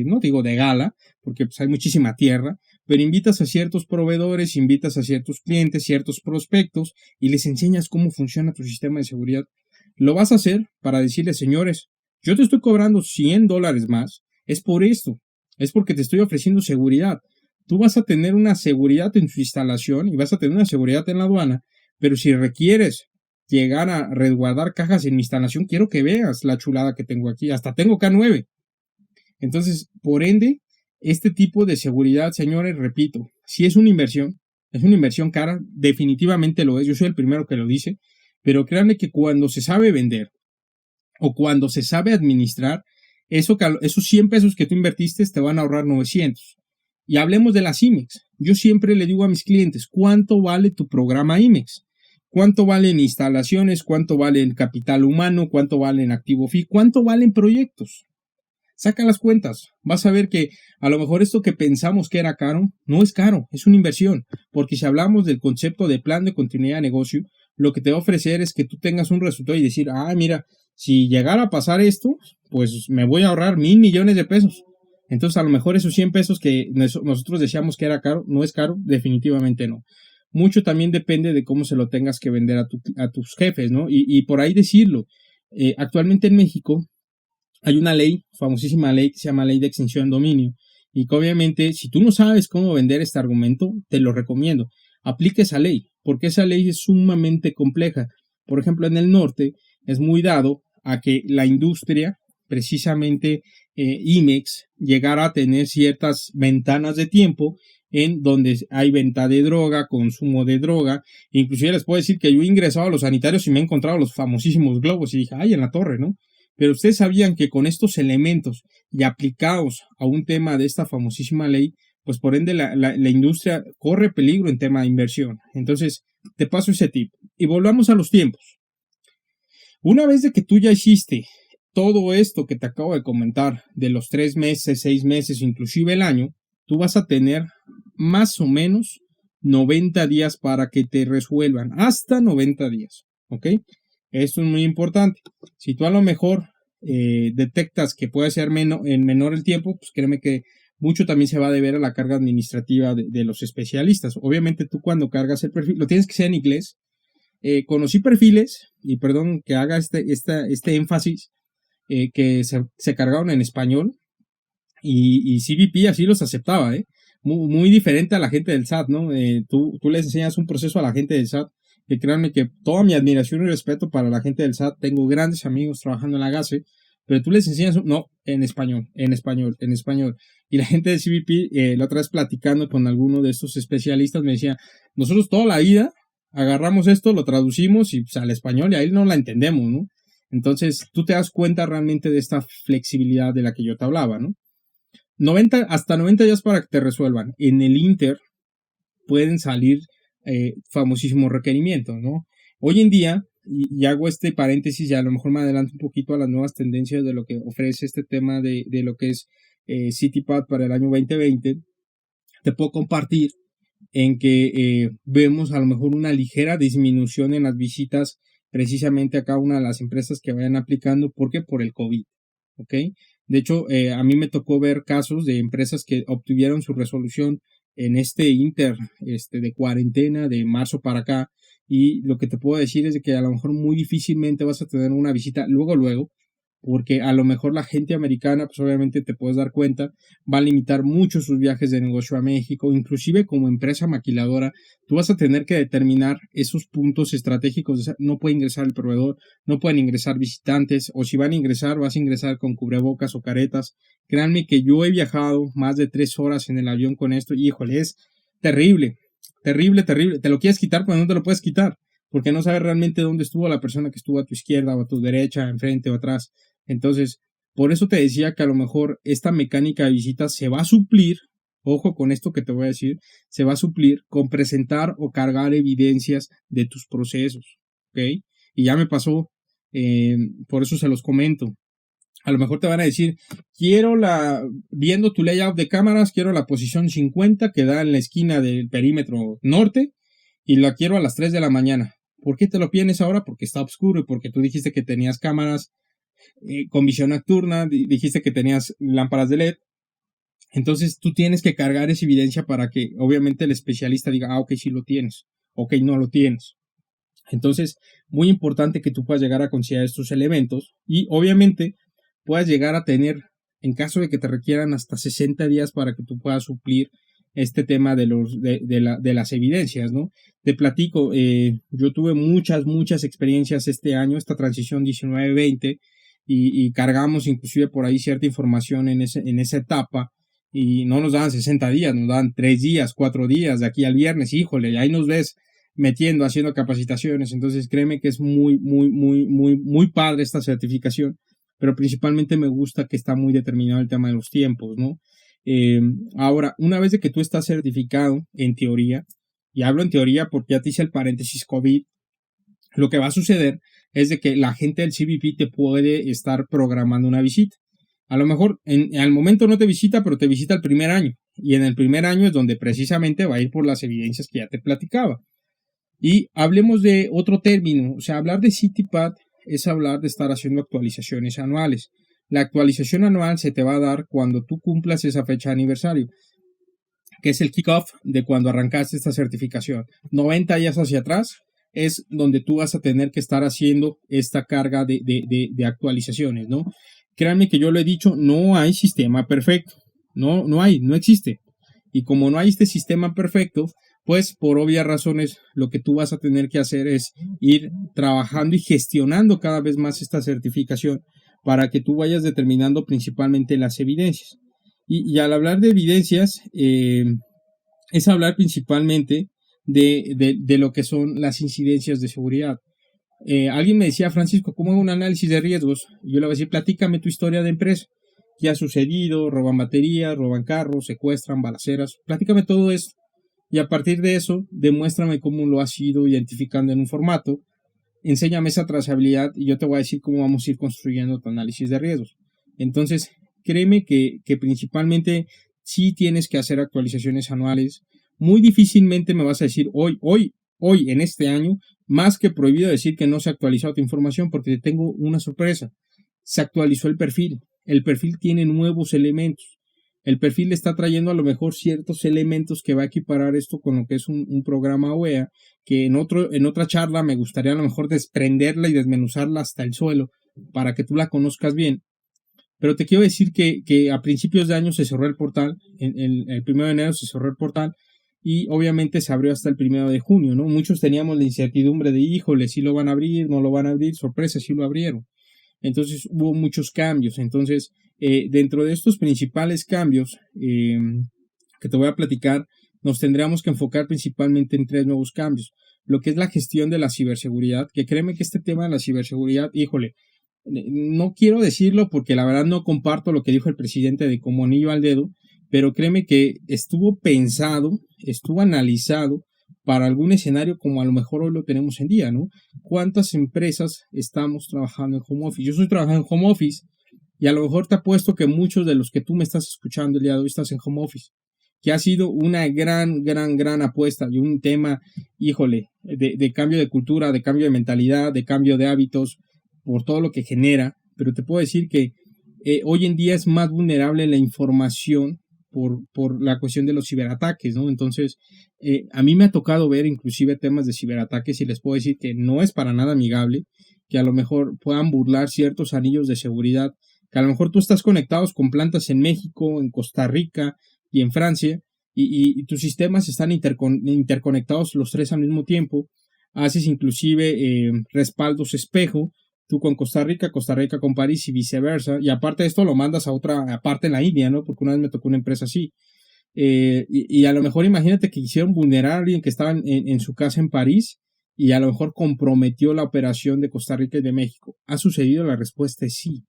no digo de gala, porque pues hay muchísima tierra, pero invitas a ciertos proveedores, invitas a ciertos clientes, ciertos prospectos y les enseñas cómo funciona tu sistema de seguridad. Lo vas a hacer para decirles, señores, yo te estoy cobrando $100 más, es por esto, es porque te estoy ofreciendo seguridad. Tú vas a tener una seguridad en tu instalación y vas a tener una seguridad en la aduana, pero si requieres llegar a resguardar cajas en mi instalación, quiero que veas la chulada que tengo aquí. Hasta tengo K9. Entonces, por ende, este tipo de seguridad, señores, repito, sí es una inversión, Es una inversión cara, definitivamente lo es, yo soy el primero que lo dice, pero créanme que cuando se sabe vender o cuando se sabe administrar, esos 100 pesos que tú invertiste te van a ahorrar 900. Y hablemos de las IMEX. Yo siempre le digo a mis clientes, ¿cuánto vale tu programa IMEX? ¿Cuánto valen instalaciones? ¿Cuánto vale en capital humano? ¿Cuánto vale en activo fijo? ¿Cuánto valen proyectos? Saca las cuentas. Vas a ver que a lo mejor esto que pensamos que era caro, no es caro, es una inversión. Porque si hablamos del concepto de plan de continuidad de negocio, lo que te va a ofrecer es que tú tengas un resultado y decir, mira, si llegara a pasar esto, pues me voy a ahorrar 1,000,000,000 de pesos. Entonces, a lo mejor esos 100 pesos que nosotros decíamos que era caro, no es caro, definitivamente no. Mucho también depende de cómo se lo tengas que vender a tus jefes, ¿no? Y por ahí decirlo, actualmente en México hay una ley, famosísima ley, que se llama Ley de Extinción de Dominio, y que obviamente, si tú no sabes cómo vender este argumento, te lo recomiendo. Aplique esa ley, porque esa ley es sumamente compleja. Por ejemplo, en el norte es muy dado a que la industria, precisamente IMEX, llegara a tener ciertas ventanas de tiempo en donde hay venta de droga, consumo de droga. Inclusive les puedo decir que yo he ingresado a los sanitarios y me he encontrado los famosísimos globos y dije, en la torre, ¿no? Pero ustedes sabían que con estos elementos y aplicados a un tema de esta famosísima ley, pues por ende la industria corre peligro en tema de inversión. Entonces, te paso ese tip. Y volvamos a los tiempos. Una vez de que tú ya hiciste todo esto que te acabo de comentar, de los 3 meses, 6 meses, inclusive el año, tú vas a tener más o menos 90 días para que te resuelvan, hasta 90 días, ¿ok? Esto es muy importante. Si tú a lo mejor detectas que puede ser menor el tiempo, pues créeme que mucho también se va a deber a la carga administrativa de los especialistas. Obviamente tú cuando cargas el perfil, lo tienes que hacer en inglés. Conocí perfiles, y perdón que haga este énfasis, que se cargaron en español y CBP así los aceptaba, muy, muy diferente a la gente del SAT, ¿no? Tú les enseñas un proceso a la gente del SAT, que créanme que toda mi admiración y respeto para la gente del SAT, tengo grandes amigos trabajando en la GASE, pero tú les enseñas, no, en español. Y la gente de CBP, la otra vez platicando con alguno de estos especialistas, me decía, nosotros toda la vida agarramos esto, lo traducimos y pues, al español y ahí no la entendemos, ¿no? Entonces, tú te das cuenta realmente de esta flexibilidad de la que yo te hablaba, ¿no? Hasta 90 días para que te resuelvan. En el Inter pueden salir famosísimos requerimientos, ¿no? Hoy en día, y hago este paréntesis y a lo mejor me adelanto un poquito a las nuevas tendencias de lo que ofrece este tema de lo que es CityPad para el año 2020, te puedo compartir en que vemos a lo mejor una ligera disminución en las visitas precisamente a cada una de las empresas que vayan aplicando. ¿Por qué? Por el COVID, ¿ok? De hecho, a mí me tocó ver casos de empresas que obtuvieron su resolución en este inter de cuarentena de marzo para acá, y lo que te puedo decir es de que a lo mejor muy difícilmente vas a tener una visita luego, porque a lo mejor la gente americana, pues obviamente te puedes dar cuenta, va a limitar mucho sus viajes de negocio a México. Inclusive como empresa maquiladora, tú vas a tener que determinar esos puntos estratégicos. No puede ingresar el proveedor, no pueden ingresar visitantes, o si van a ingresar, vas a ingresar con cubrebocas o caretas. Créanme que yo he viajado más de 3 horas en el avión con esto y híjole, es terrible. Te lo quieres quitar, pero no te lo puedes quitar, porque no sabes realmente dónde estuvo la persona que estuvo a tu izquierda o a tu derecha, enfrente o atrás. Entonces, por eso te decía que a lo mejor esta mecánica de visitas se va a suplir, ojo con esto que te voy a decir, se va a suplir con presentar o cargar evidencias de tus procesos, ¿ok? Y ya me pasó, por eso se los comento. A lo mejor te van a decir, viendo tu layout de cámaras, quiero la posición 50 que da en la esquina del perímetro norte y la quiero a las 3 de la mañana. ¿Por qué te lo pides ahora? Porque está oscuro y porque tú dijiste que tenías cámaras con visión nocturna, dijiste que tenías lámparas de LED. Entonces tú tienes que cargar esa evidencia para que obviamente el especialista diga, ok, sí lo tienes, ok, no lo tienes. Entonces, muy importante que tú puedas llegar a considerar estos elementos y obviamente puedas llegar a tener, en caso de que te requieran hasta 60 días para que tú puedas suplir este tema de las evidencias, ¿no? Te platico, yo tuve muchas experiencias este año, esta transición 19-20, y cargamos inclusive por ahí cierta información en esa etapa, y no nos daban 60 días, nos daban 3 días, 4 días, de aquí al viernes, híjole, y ahí nos ves metiendo, haciendo capacitaciones. Entonces créeme que es muy padre esta certificación, pero principalmente me gusta que está muy determinado el tema de los tiempos, ¿no? Ahora, una vez de que tú estás certificado, en teoría, y hablo en teoría porque ya te hice el paréntesis COVID, lo que va a suceder es de que la gente del CBP te puede estar programando una visita. A lo mejor al momento no te visita, pero te visita el primer año. Y en el primer año es donde precisamente va a ir por las evidencias que ya te platicaba. Y hablemos de otro término. O sea, hablar de CityPad es hablar de estar haciendo actualizaciones anuales. La actualización anual se te va a dar cuando tú cumplas esa fecha de aniversario, que es el kickoff de cuando arrancaste esta certificación. 90 días hacia atrás es donde tú vas a tener que estar haciendo esta carga de actualizaciones, ¿no? Créanme que yo lo he dicho, no hay sistema perfecto. No existe. Y como no hay este sistema perfecto, pues por obvias razones lo que tú vas a tener que hacer es ir trabajando y gestionando cada vez más esta certificación para que tú vayas determinando principalmente las evidencias. Y al hablar de evidencias, es hablar principalmente de lo que son las incidencias de seguridad. Alguien me decía, Francisco, ¿cómo hago un análisis de riesgos? Y yo le voy a decir, platícame tu historia de empresa. ¿Qué ha sucedido? ¿Roban baterías? ¿Roban carros? ¿Secuestran? ¿Balaceras? Platícame todo esto. Y a partir de eso, demuéstrame cómo lo has ido identificando en un formato. Enséñame esa trazabilidad y yo te voy a decir cómo vamos a ir construyendo tu análisis de riesgos. Entonces, créeme que principalmente sí tienes que hacer actualizaciones anuales. Muy difícilmente me vas a decir hoy, en este año, más que prohibido decir que no se ha actualizado tu información, porque te tengo una sorpresa. Se actualizó el perfil. El perfil tiene nuevos elementos. El perfil le está trayendo a lo mejor ciertos elementos que va a equiparar esto con lo que es un programa OEA, que en otra charla me gustaría a lo mejor desprenderla y desmenuzarla hasta el suelo para que tú la conozcas bien. Pero te quiero decir que a principios de año se cerró el portal, el 1 de enero se cerró el portal y obviamente se abrió hasta el 1 de junio, ¿no? Muchos teníamos la incertidumbre de, híjole, si lo van a abrir, no lo van a abrir, sorpresa, si lo abrieron. Entonces hubo muchos cambios. Entonces, dentro de estos principales cambios que te voy a platicar, nos tendríamos que enfocar principalmente en 3 nuevos cambios. Lo que es la gestión de la ciberseguridad, que créeme que este tema de la ciberseguridad, híjole, no quiero decirlo porque la verdad no comparto lo que dijo el presidente de como anillo al dedo, pero créeme que estuvo pensado, estuvo analizado para algún escenario como a lo mejor hoy lo tenemos en día, ¿no? ¿Cuántas empresas estamos trabajando en home office? Yo estoy trabajando en home office y a lo mejor te apuesto que muchos de los que tú me estás escuchando el día de hoy estás en home office, que ha sido una gran apuesta y un tema, híjole, de cambio de cultura, de cambio de mentalidad, de cambio de hábitos, por todo lo que genera, pero te puedo decir que hoy en día es más vulnerable la información por la cuestión de los ciberataques, ¿no? Entonces, a mí me ha tocado ver inclusive temas de ciberataques y les puedo decir que no es para nada amigable, que a lo mejor puedan burlar ciertos anillos de seguridad, que a lo mejor tú estás conectados con plantas en México, en Costa Rica y en Francia, y tus sistemas están interconectados los 3 al mismo tiempo, haces inclusive respaldos espejo, tú con Costa Rica con París y viceversa, y aparte de esto lo mandas a otra parte en la India, ¿no? Porque una vez me tocó una empresa así, y a lo mejor imagínate que quisieron vulnerar a alguien que estaba en su casa en París, y a lo mejor comprometió la operación de Costa Rica y de México. ¿Ha sucedido? La respuesta es sí.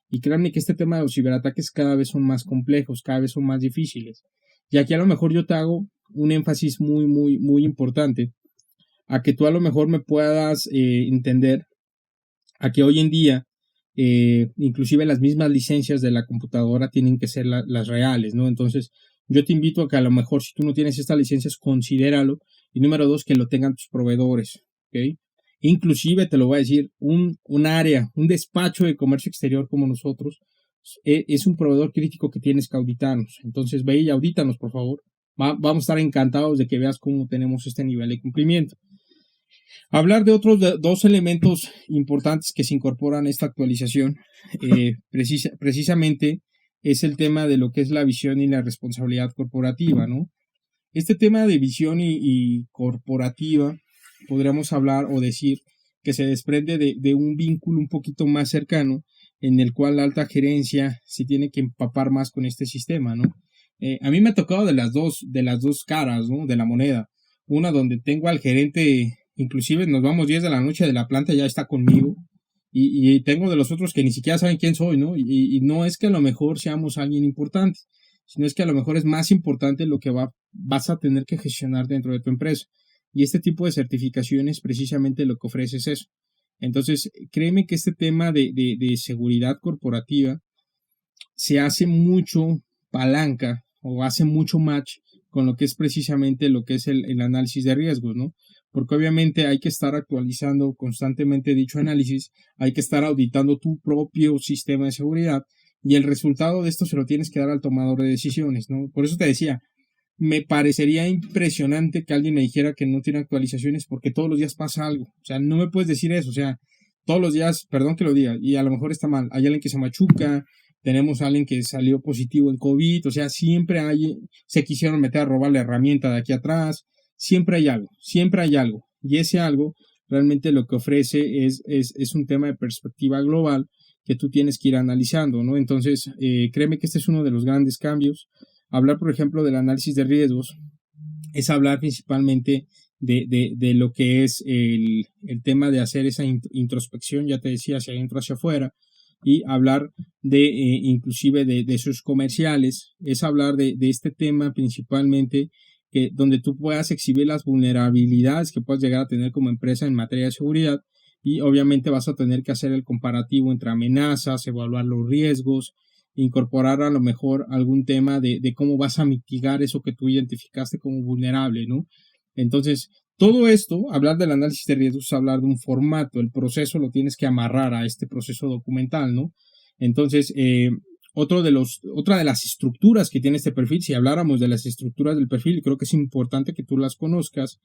Y créanme que este tema de los ciberataques cada vez son más complejos, cada vez son más difíciles. Y aquí a lo mejor yo te hago un énfasis muy importante a que tú a lo mejor me puedas entender a que hoy en día inclusive las mismas licencias de la computadora tienen que ser las reales, ¿no? Entonces yo te invito a que a lo mejor si tú no tienes estas licencias, considéralo. Y número 2, que lo tengan tus proveedores, ¿ok? Inclusive te lo voy a decir, un área, un despacho de comercio exterior como nosotros, es un proveedor crítico que tienes que auditarnos. Entonces ve y audítanos, por favor. Vamos a estar encantados de que veas cómo tenemos este nivel de cumplimiento. Hablar de otros 2 elementos importantes que se incorporan a esta actualización, precisamente es el tema de lo que es la visión y la responsabilidad corporativa, ¿no? Este tema de visión y corporativa, podríamos hablar o decir que se desprende de un vínculo un poquito más cercano en el cual la alta gerencia se tiene que empapar más con este sistema, ¿no? A mí me ha tocado de las dos caras, ¿no? De la moneda. Una donde tengo al gerente, inclusive nos vamos 10 de la noche de la planta, ya está conmigo. Y tengo de los otros que ni siquiera saben quién soy, ¿no? Y no es que a lo mejor seamos alguien importante, sino es que a lo mejor es más importante lo que vas a tener que gestionar dentro de tu empresa. Y este tipo de certificaciones precisamente lo que ofrece es eso. Entonces, créeme que este tema de seguridad corporativa se hace mucho palanca o hace mucho match con lo que es precisamente lo que es el análisis de riesgos, ¿no? Porque obviamente hay que estar actualizando constantemente dicho análisis, hay que estar auditando tu propio sistema de seguridad y el resultado de esto se lo tienes que dar al tomador de decisiones, ¿no? Por eso te decía, me parecería impresionante que alguien me dijera que no tiene actualizaciones porque todos los días pasa algo. O sea, no me puedes decir eso. O sea, todos los días, perdón que lo diga, y a lo mejor está mal. Hay alguien que se machuca, tenemos a alguien que salió positivo en COVID. O sea, se quisieron meter a robar la herramienta de aquí atrás. Siempre hay algo, siempre hay algo. Y ese algo realmente lo que ofrece es un tema de perspectiva global que tú tienes que ir analizando, ¿no? Entonces, créeme que este es uno de los grandes cambios. Hablar, por ejemplo, del análisis de riesgos es hablar principalmente de lo que es el tema de hacer esa introspección, ya te decía, hacia adentro, hacia afuera, y hablar inclusive de sus comerciales, es hablar de este tema principalmente donde tú puedas exhibir las vulnerabilidades que puedas llegar a tener como empresa en materia de seguridad y obviamente vas a tener que hacer el comparativo entre amenazas, evaluar los riesgos, incorporar a lo mejor algún tema de cómo vas a mitigar eso que tú identificaste como vulnerable, ¿no? Entonces, todo esto, hablar del análisis de riesgos es hablar de un formato, el proceso lo tienes que amarrar a este proceso documental, ¿no? Entonces, otra de las estructuras que tiene este perfil, si habláramos de las estructuras del perfil, y creo que es importante que tú las conozcas,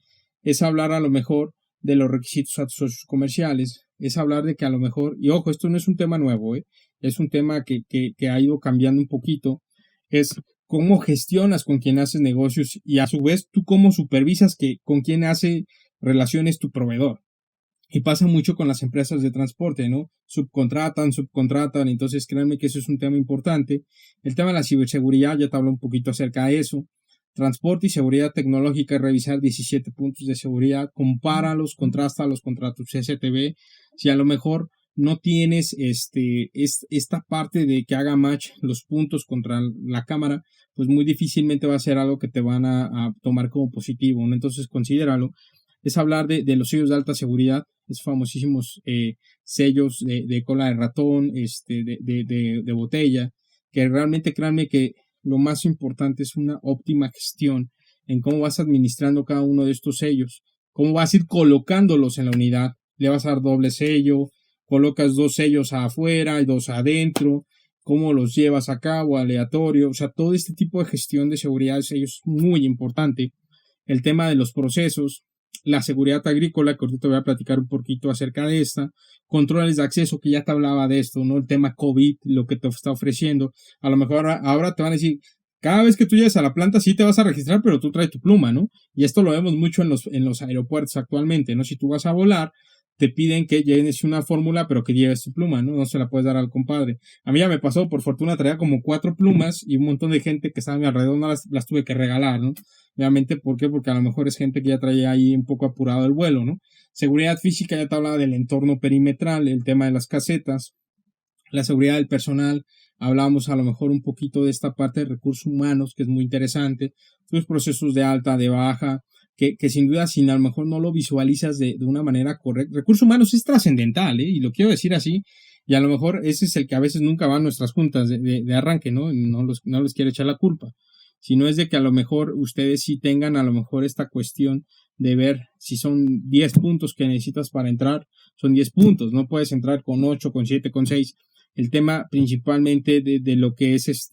es hablar a lo mejor de los requisitos a tus socios comerciales, es hablar de que a lo mejor, y ojo, esto no es un tema nuevo, es un tema que ha ido cambiando un poquito, es cómo gestionas con quien haces negocios y a su vez tú cómo supervisas con quién hace relaciones tu proveedor. Y pasa mucho con las empresas de transporte, ¿no? Subcontratan, entonces créanme que eso es un tema importante. El tema de la ciberseguridad, ya te hablo un poquito acerca de eso. Transporte y seguridad tecnológica, revisar 17 puntos de seguridad, compáralos, contrástalos contra tu CCTV. Si a lo mejor no tienes esta parte de que haga match los puntos contra la cámara, pues muy difícilmente va a ser algo que te van a tomar como positivo, ¿no? Entonces considéralo. Es hablar de los sellos de alta seguridad, esos famosísimos sellos de cola de ratón, de botella, que realmente créanme que lo más importante es una óptima gestión en cómo vas administrando cada uno de estos sellos, cómo vas a ir colocándolos en la unidad, le vas a dar doble sello, colocas 2 sellos afuera y 2 adentro, cómo los llevas a cabo, aleatorio, o sea, todo este tipo de gestión de seguridad de sellos es muy importante. El tema de los procesos, la seguridad agrícola, que ahorita te voy a platicar un poquito acerca de esta, controles de acceso, que ya te hablaba de esto, ¿no? El tema COVID, lo que te está ofreciendo. A lo mejor ahora te van a decir, cada vez que tú llegues a la planta sí te vas a registrar, pero tú traes tu pluma, ¿no? Y esto lo vemos mucho en los aeropuertos actualmente, ¿no? Si tú vas a volar, te piden que llenes una fórmula, pero que lleves tu pluma, ¿no? No se la puedes dar al compadre. A mí ya me pasó, por fortuna traía como 4 plumas y un montón de gente que estaba a mi alrededor no las tuve que regalar, ¿no? Obviamente, ¿por qué? Porque a lo mejor es gente que ya traía ahí un poco apurado el vuelo, ¿no? Seguridad física, ya te hablaba del entorno perimetral, el tema de las casetas, la seguridad del personal, hablábamos a lo mejor un poquito de esta parte de recursos humanos, que es muy interesante, tus procesos de alta, de baja, que sin duda, si a lo mejor no lo visualizas de una manera correcta, recursos humanos es trascendental, y lo quiero decir así, y a lo mejor ese es el que a veces nunca va a nuestras juntas de arranque, ¿no? No les quiero echar la culpa, sino es de que a lo mejor ustedes sí tengan a lo mejor esta cuestión de ver si son 10 puntos que necesitas para entrar, son 10 puntos, no puedes entrar con 8, con 7, con 6. El tema principalmente de lo que es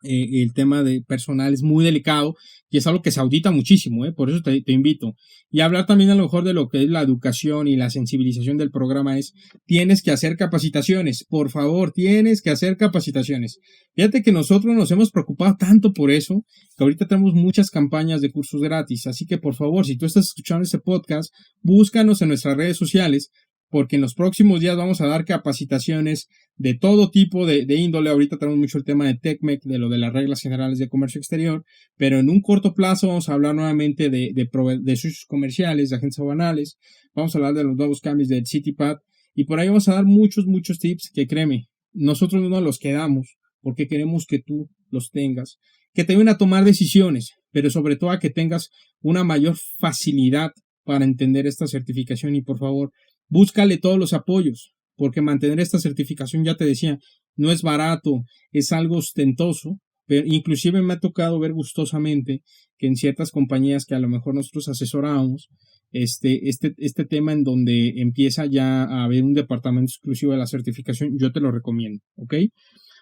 el tema de personal es muy delicado y es algo que se audita muchísimo, por eso te invito. Y hablar también a lo mejor de lo que es la educación y la sensibilización del programa es, tienes que hacer capacitaciones, por favor, tienes que hacer capacitaciones. Fíjate que nosotros nos hemos preocupado tanto por eso, que ahorita tenemos muchas campañas de cursos gratis, así que por favor, si tú estás escuchando este podcast, búscanos en nuestras redes sociales porque en los próximos días vamos a dar capacitaciones de todo tipo de índole. Ahorita tenemos mucho el tema de TECMEC, de lo de las reglas generales de comercio exterior, pero en un corto plazo vamos a hablar nuevamente de socios comerciales, de agentes aduanales, vamos a hablar de los nuevos cambios del CITIPAD, y por ahí vamos a dar muchos tips que, créeme, nosotros no nos los quedamos porque queremos que tú los tengas, que te ayuden a tomar decisiones, pero sobre todo a que tengas una mayor facilidad para entender esta certificación. Y por favor, búscale todos los apoyos, porque mantener esta certificación, ya te decía, no es barato, es algo ostentoso, pero inclusive me ha tocado ver gustosamente que en ciertas compañías que a lo mejor nosotros asesorábamos, este tema en donde empieza ya a haber un departamento exclusivo de la certificación, yo te lo recomiendo, ¿ok?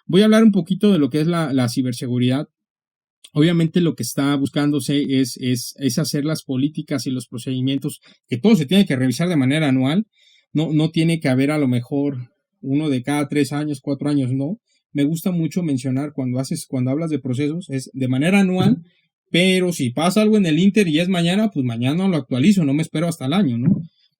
Voy a hablar un poquito de lo que es la ciberseguridad. Obviamente lo que está buscándose es hacer las políticas y los procedimientos, que todo se tiene que revisar de manera anual. No tiene que haber a lo mejor uno de cada 3 años, 4 años, no. Me gusta mucho mencionar cuando hablas de procesos, es de manera anual, pero si pasa algo en el Inter y es mañana, pues mañana lo actualizo, no me espero hasta el año, ¿no?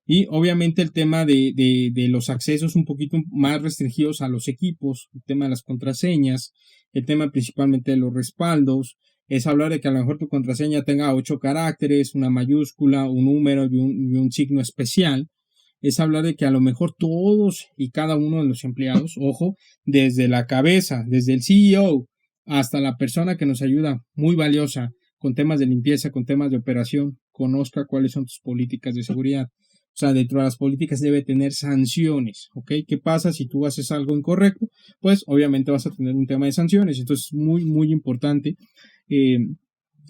Y obviamente el tema de los accesos un poquito más restringidos a los equipos, el tema de las contraseñas, el tema principalmente de los respaldos, es hablar de que a lo mejor tu contraseña tenga 8 caracteres, una mayúscula, un número y un signo especial. Es hablar de que a lo mejor todos y cada uno de los empleados, ojo, desde la cabeza, desde el CEO hasta la persona que nos ayuda, muy valiosa, con temas de limpieza, con temas de operación, conozca cuáles son tus políticas de seguridad. O sea, dentro de las políticas debe tener sanciones, ¿ok? ¿Qué pasa si tú haces algo incorrecto? Pues obviamente vas a tener un tema de sanciones. Entonces es muy importante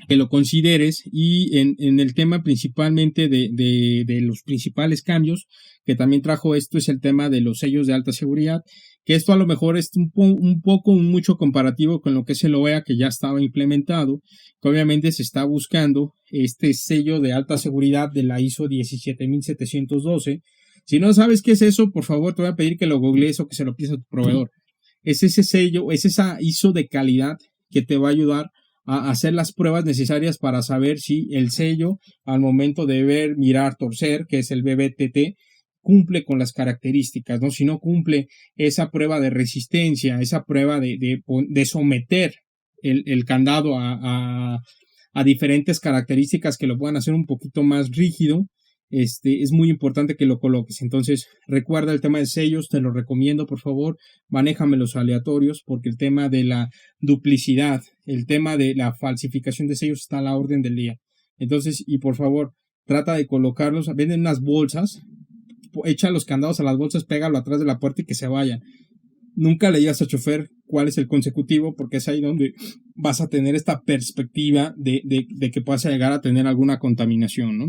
que lo consideres. Y en el tema principalmente de los principales cambios que también trajo esto es el tema de los sellos de alta seguridad, que esto a lo mejor es mucho comparativo con lo que es el OEA, que ya estaba implementado, que obviamente se está buscando este sello de alta seguridad de la ISO 17712. Si no sabes qué es eso, por favor te voy a pedir que lo googlees o que se lo pides a tu proveedor. Es ese sello, es esa ISO de calidad que te va a ayudar a hacer las pruebas necesarias para saber si el sello, al momento de ver, mirar, torcer, que es el BBTT, cumple con las características, ¿no? Si no cumple esa prueba de resistencia, esa prueba de someter el candado a diferentes características que lo puedan hacer un poquito más rígido, es muy importante que lo coloques. Entonces, recuerda el tema de sellos, te lo recomiendo, por favor, manéjame los aleatorios, porque el tema de la duplicidad, el tema de la falsificación de sellos está a la orden del día. Entonces, y por favor, trata de colocarlos, venden unas bolsas, echa los candados a las bolsas, pégalo atrás de la puerta y que se vayan. Nunca le digas a chofer cuál es el consecutivo, porque es ahí donde vas a tener esta perspectiva de que puedas llegar a tener alguna contaminación, ¿no?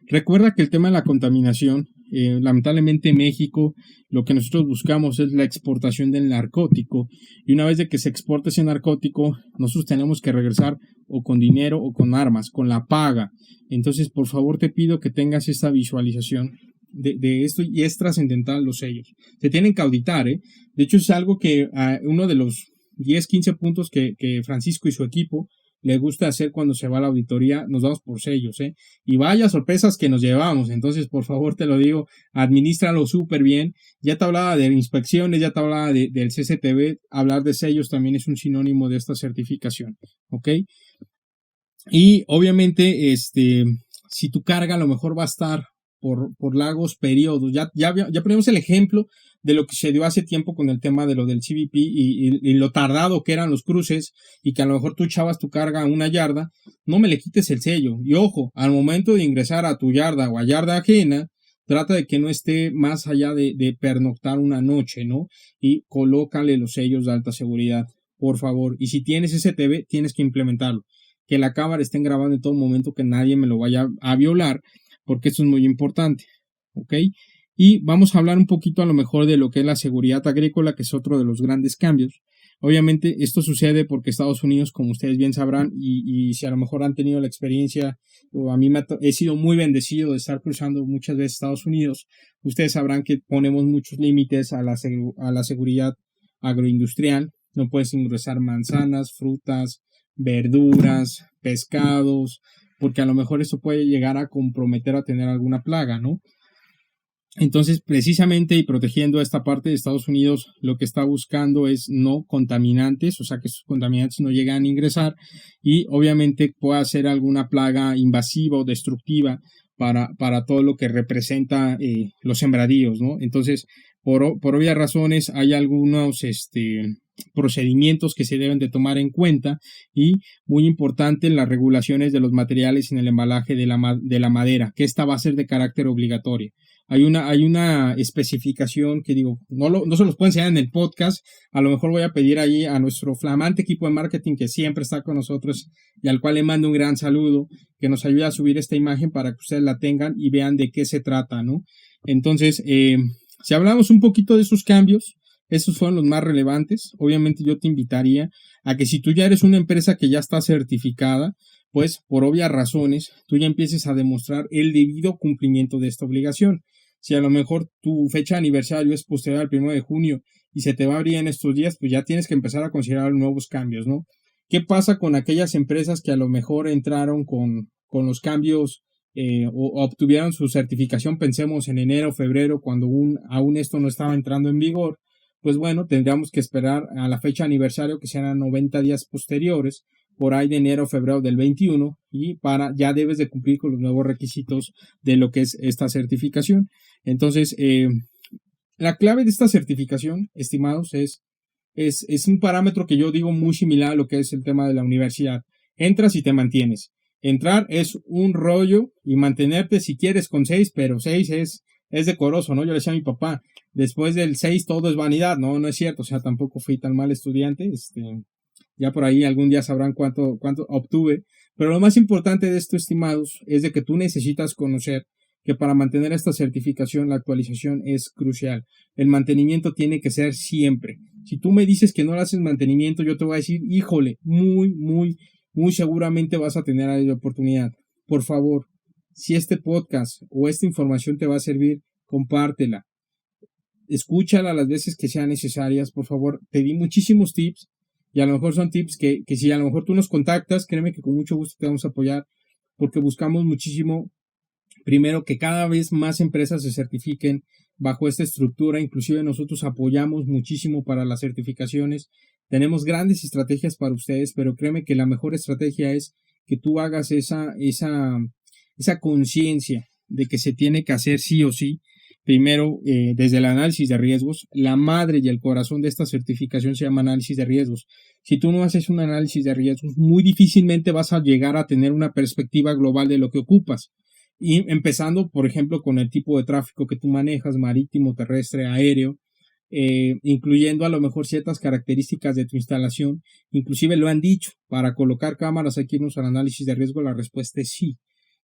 Recuerda que el tema de la contaminación, lamentablemente en México, lo que nosotros buscamos es la exportación del narcótico, y una vez de que se exporte ese narcótico, nosotros tenemos que regresar o con dinero o con armas, con la paga. Entonces, por favor, te pido que tengas esta visualización de esto, y es trascendental los sellos. Se tienen que auditar, ¿eh? De hecho, es algo que uno de los 10-15 puntos que Francisco y su equipo le gusta hacer cuando se va a la auditoría, nos vamos por sellos, ¿eh? Y vaya sorpresas que nos llevamos. Entonces, por favor, te lo digo, administralo súper bien. Ya te hablaba de inspecciones, ya te hablaba del CCTV, hablar de sellos también es un sinónimo de esta certificación, ¿ok? Y obviamente, si tu carga a lo mejor va a estar por largos periodos. Ya ponemos el ejemplo de lo que se dio hace tiempo con el tema de lo del CBP y lo tardado que eran los cruces, y que a lo mejor tú echabas tu carga a 1 yarda, no me le quites el sello. Y ojo, al momento de ingresar a tu yarda o a yarda ajena, trata de que no esté más allá de pernoctar una noche, ¿no? Y colócale los sellos de alta seguridad, por favor. Y si tienes STV, tienes que implementarlo. Que la cámara esté grabando en todo momento, que nadie me lo vaya a violar, porque esto es muy importante, ¿ok? Y vamos a hablar un poquito a lo mejor de lo que es la seguridad agrícola, que es otro de los grandes cambios. Obviamente esto sucede porque Estados Unidos, como ustedes bien sabrán, y si a lo mejor han tenido la experiencia, o a mí he sido muy bendecido de estar cruzando muchas veces Estados Unidos, ustedes sabrán que ponemos muchos límites a la seguridad agroindustrial. No puedes ingresar manzanas, frutas, verduras, pescados, porque a lo mejor eso puede llegar a comprometer a tener alguna plaga, ¿no? Entonces, precisamente y protegiendo esta parte de Estados Unidos, lo que está buscando es no contaminantes, o sea, que esos contaminantes no llegan a ingresar y obviamente pueda ser alguna plaga invasiva o destructiva para todo lo que representa los sembradíos, ¿no? Entonces, por obvias razones, hay algunos procedimientos que se deben de tomar en cuenta y muy importante las regulaciones de los materiales en el embalaje de la madera, que esta va a ser de carácter obligatorio. Hay una especificación que digo, no se los puedo enseñar en el podcast, a lo mejor voy a pedir ahí a nuestro flamante equipo de marketing que siempre está con nosotros y al cual le mando un gran saludo, que nos ayude a subir esta imagen para que ustedes la tengan y vean de qué se trata, ¿no? Entonces, si hablamos un poquito de esos cambios, estos fueron los más relevantes. Obviamente yo te invitaría a que si tú ya eres una empresa que ya está certificada, pues por obvias razones tú ya empieces a demostrar el debido cumplimiento de esta obligación. Si a lo mejor tu fecha de aniversario es posterior al 1 de junio y se te va a abrir en estos días, pues ya tienes que empezar a considerar nuevos cambios, ¿no? ¿Qué pasa con aquellas empresas que a lo mejor entraron con los cambios o obtuvieron su certificación, pensemos en enero, febrero, cuando aún esto no estaba entrando en vigor? Pues bueno, tendríamos que esperar a la fecha de aniversario, que serán 90 días posteriores, por ahí de enero o febrero del 21, y ya debes de cumplir con los nuevos requisitos de lo que es esta certificación. Entonces, la clave de esta certificación, estimados, es un parámetro que yo digo muy similar a lo que es el tema de la universidad. Entras y te mantienes. Entrar es un rollo y mantenerte si quieres con 6, pero 6 es decoroso, ¿no? Yo le decía a mi papá, después del 6 todo es vanidad, no es cierto, o sea, tampoco fui tan mal estudiante, ya por ahí algún día sabrán cuánto obtuve, pero lo más importante de esto, estimados, es de que tú necesitas conocer que para mantener esta certificación la actualización es crucial. El mantenimiento tiene que ser siempre. Si tú me dices que no le haces mantenimiento, yo te voy a decir, híjole, muy seguramente vas a tener ahí la oportunidad. Por favor, si este podcast o esta información te va a servir, compártela. Escúchala las veces que sean necesarias, por favor. Te di muchísimos tips y a lo mejor son tips que si a lo mejor tú nos contactas, créeme que con mucho gusto te vamos a apoyar porque buscamos muchísimo, primero, que cada vez más empresas se certifiquen bajo esta estructura. Inclusive nosotros apoyamos muchísimo para las certificaciones. Tenemos grandes estrategias para ustedes, pero créeme que la mejor estrategia es que tú hagas esa conciencia de que se tiene que hacer sí o sí. Primero, desde el análisis de riesgos, la madre y el corazón de esta certificación se llama análisis de riesgos. Si tú no haces un análisis de riesgos, muy difícilmente vas a llegar a tener una perspectiva global de lo que ocupas. Y empezando, por ejemplo, con el tipo de tráfico que tú manejas, marítimo, terrestre, aéreo, incluyendo a lo mejor ciertas características de tu instalación. Inclusive lo han dicho, para colocar cámaras hay que irnos al análisis de riesgo, la respuesta es sí.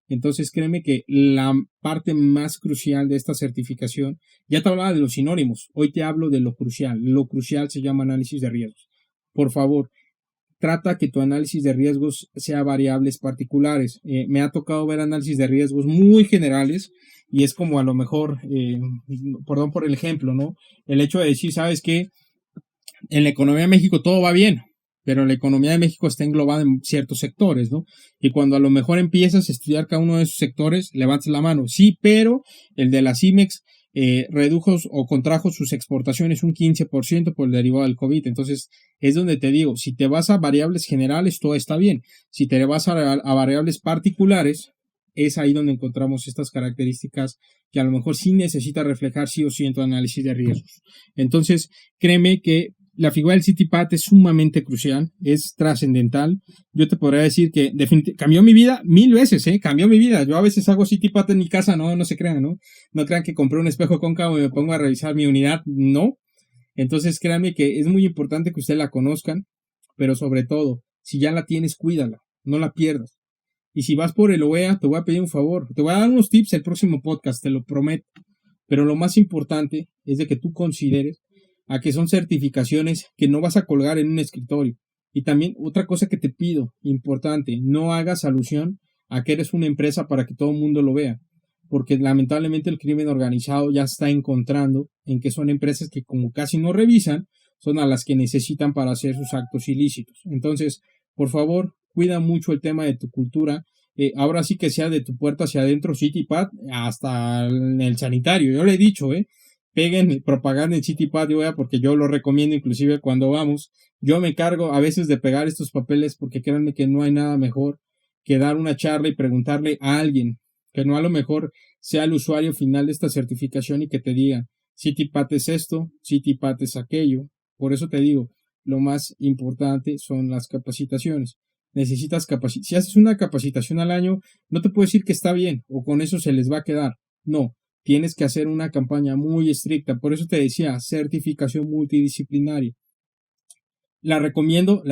Entonces créeme que la parte más crucial de esta certificación, ya te hablaba de los sinónimos, hoy te hablo de lo crucial se llama análisis de riesgos. Por favor, trata que tu análisis de riesgos sea variables particulares. Me ha tocado ver análisis de riesgos muy generales y es como a lo mejor, perdón por el ejemplo, ¿no? El hecho de decir, ¿sabes qué? En la economía de México todo va bien, pero la economía de México está englobada en ciertos sectores, ¿no? Y cuando a lo mejor empiezas a estudiar cada uno de esos sectores, levantas la mano. Sí, pero el de la CIMEX redujo o contrajo sus exportaciones un 15% por el derivado del COVID. Entonces, es donde te digo, si te vas a variables generales, todo está bien. Si te vas a variables particulares, es ahí donde encontramos estas características que a lo mejor sí necesita reflejar sí o sí en tu análisis de riesgos. Entonces, créeme que la figura del CITIPAT es sumamente crucial, es trascendental. Yo te podría decir que cambió mi vida 1000 veces, cambió mi vida. Yo a veces hago CITIPAT en mi casa, no se crean, ¿no? No crean que compré un espejo cóncavo y me pongo a revisar mi unidad, no. Entonces créanme que es muy importante que ustedes la conozcan, pero sobre todo, si ya la tienes, cuídala, no la pierdas. Y si vas por el OEA, te voy a pedir un favor, te voy a dar unos tips el próximo podcast, te lo prometo. Pero lo más importante es de que tú consideres a que son certificaciones que no vas a colgar en un escritorio. Y también otra cosa que te pido, importante, no hagas alusión a que eres una empresa para que todo el mundo lo vea, porque lamentablemente el crimen organizado ya está encontrando en que son empresas que como casi no revisan, son a las que necesitan para hacer sus actos ilícitos. Entonces, por favor, cuida mucho el tema de tu cultura ahora sí que sea de tu puerta hacia adentro, CityPad, hasta en el sanitario. Yo le he dicho, peguen propaganda en CityPad, porque yo lo recomiendo inclusive cuando vamos. Yo me encargo a veces de pegar estos papeles porque créanme que no hay nada mejor que dar una charla y preguntarle a alguien, que no a lo mejor sea el usuario final de esta certificación y que te diga, CityPad es esto, CityPad es aquello. Por eso te digo, lo más importante son las capacitaciones. Necesitas si haces una capacitación al año, no te puedo decir que está bien o con eso se les va a quedar. No, tienes que hacer una campaña muy estricta. Por eso te decía, certificación multidisciplinaria. La recomiendo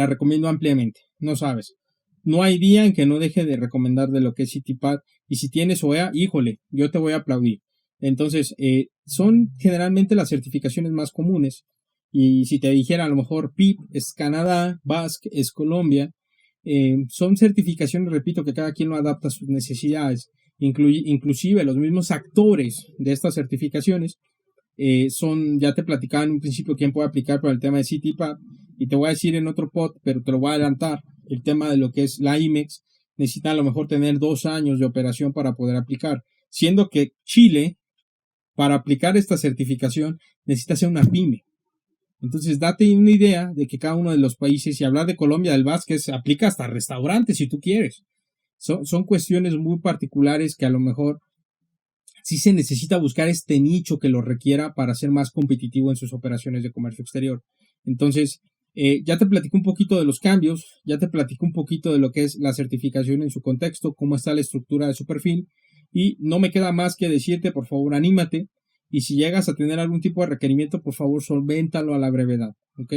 ampliamente. No sabes. No hay día en que no deje de recomendar de lo que es CityPad. Y si tienes OEA, híjole, yo te voy a aplaudir. Entonces, son generalmente las certificaciones más comunes. Y si te dijera a lo mejor PIP es Canadá, Basque es Colombia, son certificaciones, repito, que cada quien lo adapta a sus necesidades. Inclusive los mismos actores de estas certificaciones ya te platicaba en un principio quién puede aplicar para el tema de CityPad, y te voy a decir en otro pod, pero te lo voy a adelantar, el tema de lo que es la IMEX, necesita a lo mejor tener 2 años de operación para poder aplicar, siendo que Chile, para aplicar esta certificación, necesita ser una pyme. Entonces, date una idea de que cada uno de los países, y hablar de Colombia, del Basque, se aplica hasta restaurantes si tú quieres. Son cuestiones muy particulares que a lo mejor sí se necesita buscar este nicho que lo requiera para ser más competitivo en sus operaciones de comercio exterior. Entonces, ya te platico un poquito de los cambios, ya te platico un poquito de lo que es la certificación en su contexto, cómo está la estructura de su perfil, y no me queda más que decirte, por favor, anímate, y si llegas a tener algún tipo de requerimiento, por favor, solvéntalo a la brevedad, ¿ok?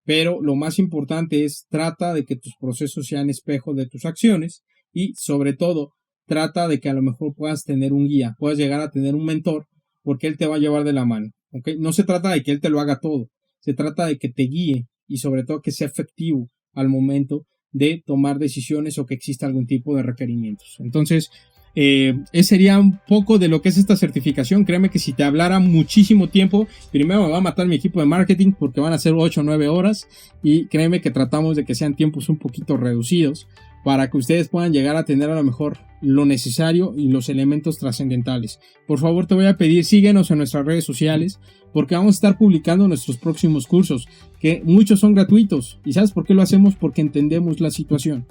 Pero lo más importante es, trata de que tus procesos sean espejo de tus acciones, y sobre todo, trata de que a lo mejor puedas tener un guía, puedas llegar a tener un mentor, porque él te va a llevar de la mano, ¿ok? No se trata de que él te lo haga todo, se trata de que te guíe y sobre todo que sea efectivo al momento de tomar decisiones o que exista algún tipo de requerimientos. Entonces, ese sería un poco de lo que es esta certificación. Créeme que si te hablara muchísimo tiempo, primero me va a matar mi equipo de marketing porque van a ser 8 o 9 horas, y créeme que tratamos de que sean tiempos un poquito reducidos para que ustedes puedan llegar a tener a lo mejor lo necesario y los elementos trascendentales. Por favor, te voy a pedir, síguenos en nuestras redes sociales, porque vamos a estar publicando nuestros próximos cursos, que muchos son gratuitos. ¿Y sabes por qué lo hacemos? Porque entendemos la situación,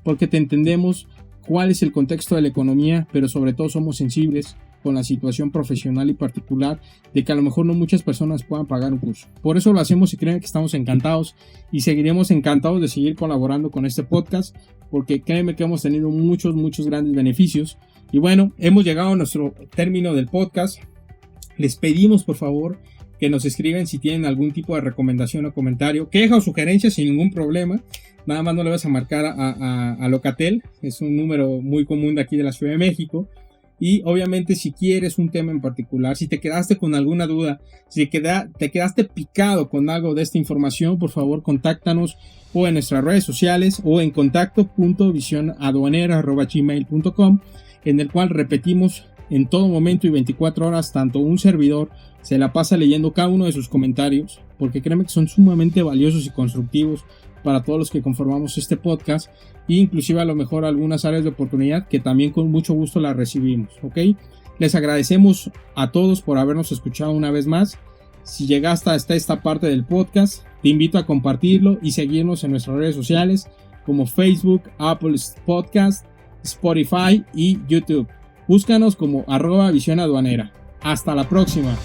porque te entendemos cuál es el contexto de la economía, pero sobre todo somos sensibles con la situación profesional y particular de que a lo mejor no muchas personas puedan pagar un curso. Por eso lo hacemos, y créanme que estamos encantados y seguiremos encantados de seguir colaborando con este podcast, porque créanme que hemos tenido muchos grandes beneficios. Y bueno, hemos llegado a nuestro término del podcast. Les pedimos por favor que nos escriban si tienen algún tipo de recomendación o comentario, queja o sugerencia sin ningún problema. Nada más no le vas a marcar a Locatel, es un número muy común de aquí de la Ciudad de México. Y obviamente si quieres un tema en particular, si te quedaste con alguna duda, si te quedaste picado con algo de esta información, por favor contáctanos o en nuestras redes sociales o en contacto.visionaduanera@gmail.com, en el cual repetimos en todo momento y 24 horas, tanto un servidor se la pasa leyendo cada uno de sus comentarios, porque créeme que son sumamente valiosos y constructivos para todos los que conformamos este podcast, e inclusive a lo mejor algunas áreas de oportunidad que también con mucho gusto las recibimos, ¿ok? Les agradecemos a todos por habernos escuchado una vez más. Si llegaste hasta esta parte del podcast, te invito a compartirlo y seguirnos en nuestras redes sociales como Facebook, Apple Podcast, Spotify y YouTube. Búscanos como @visión aduanera. Hasta la próxima.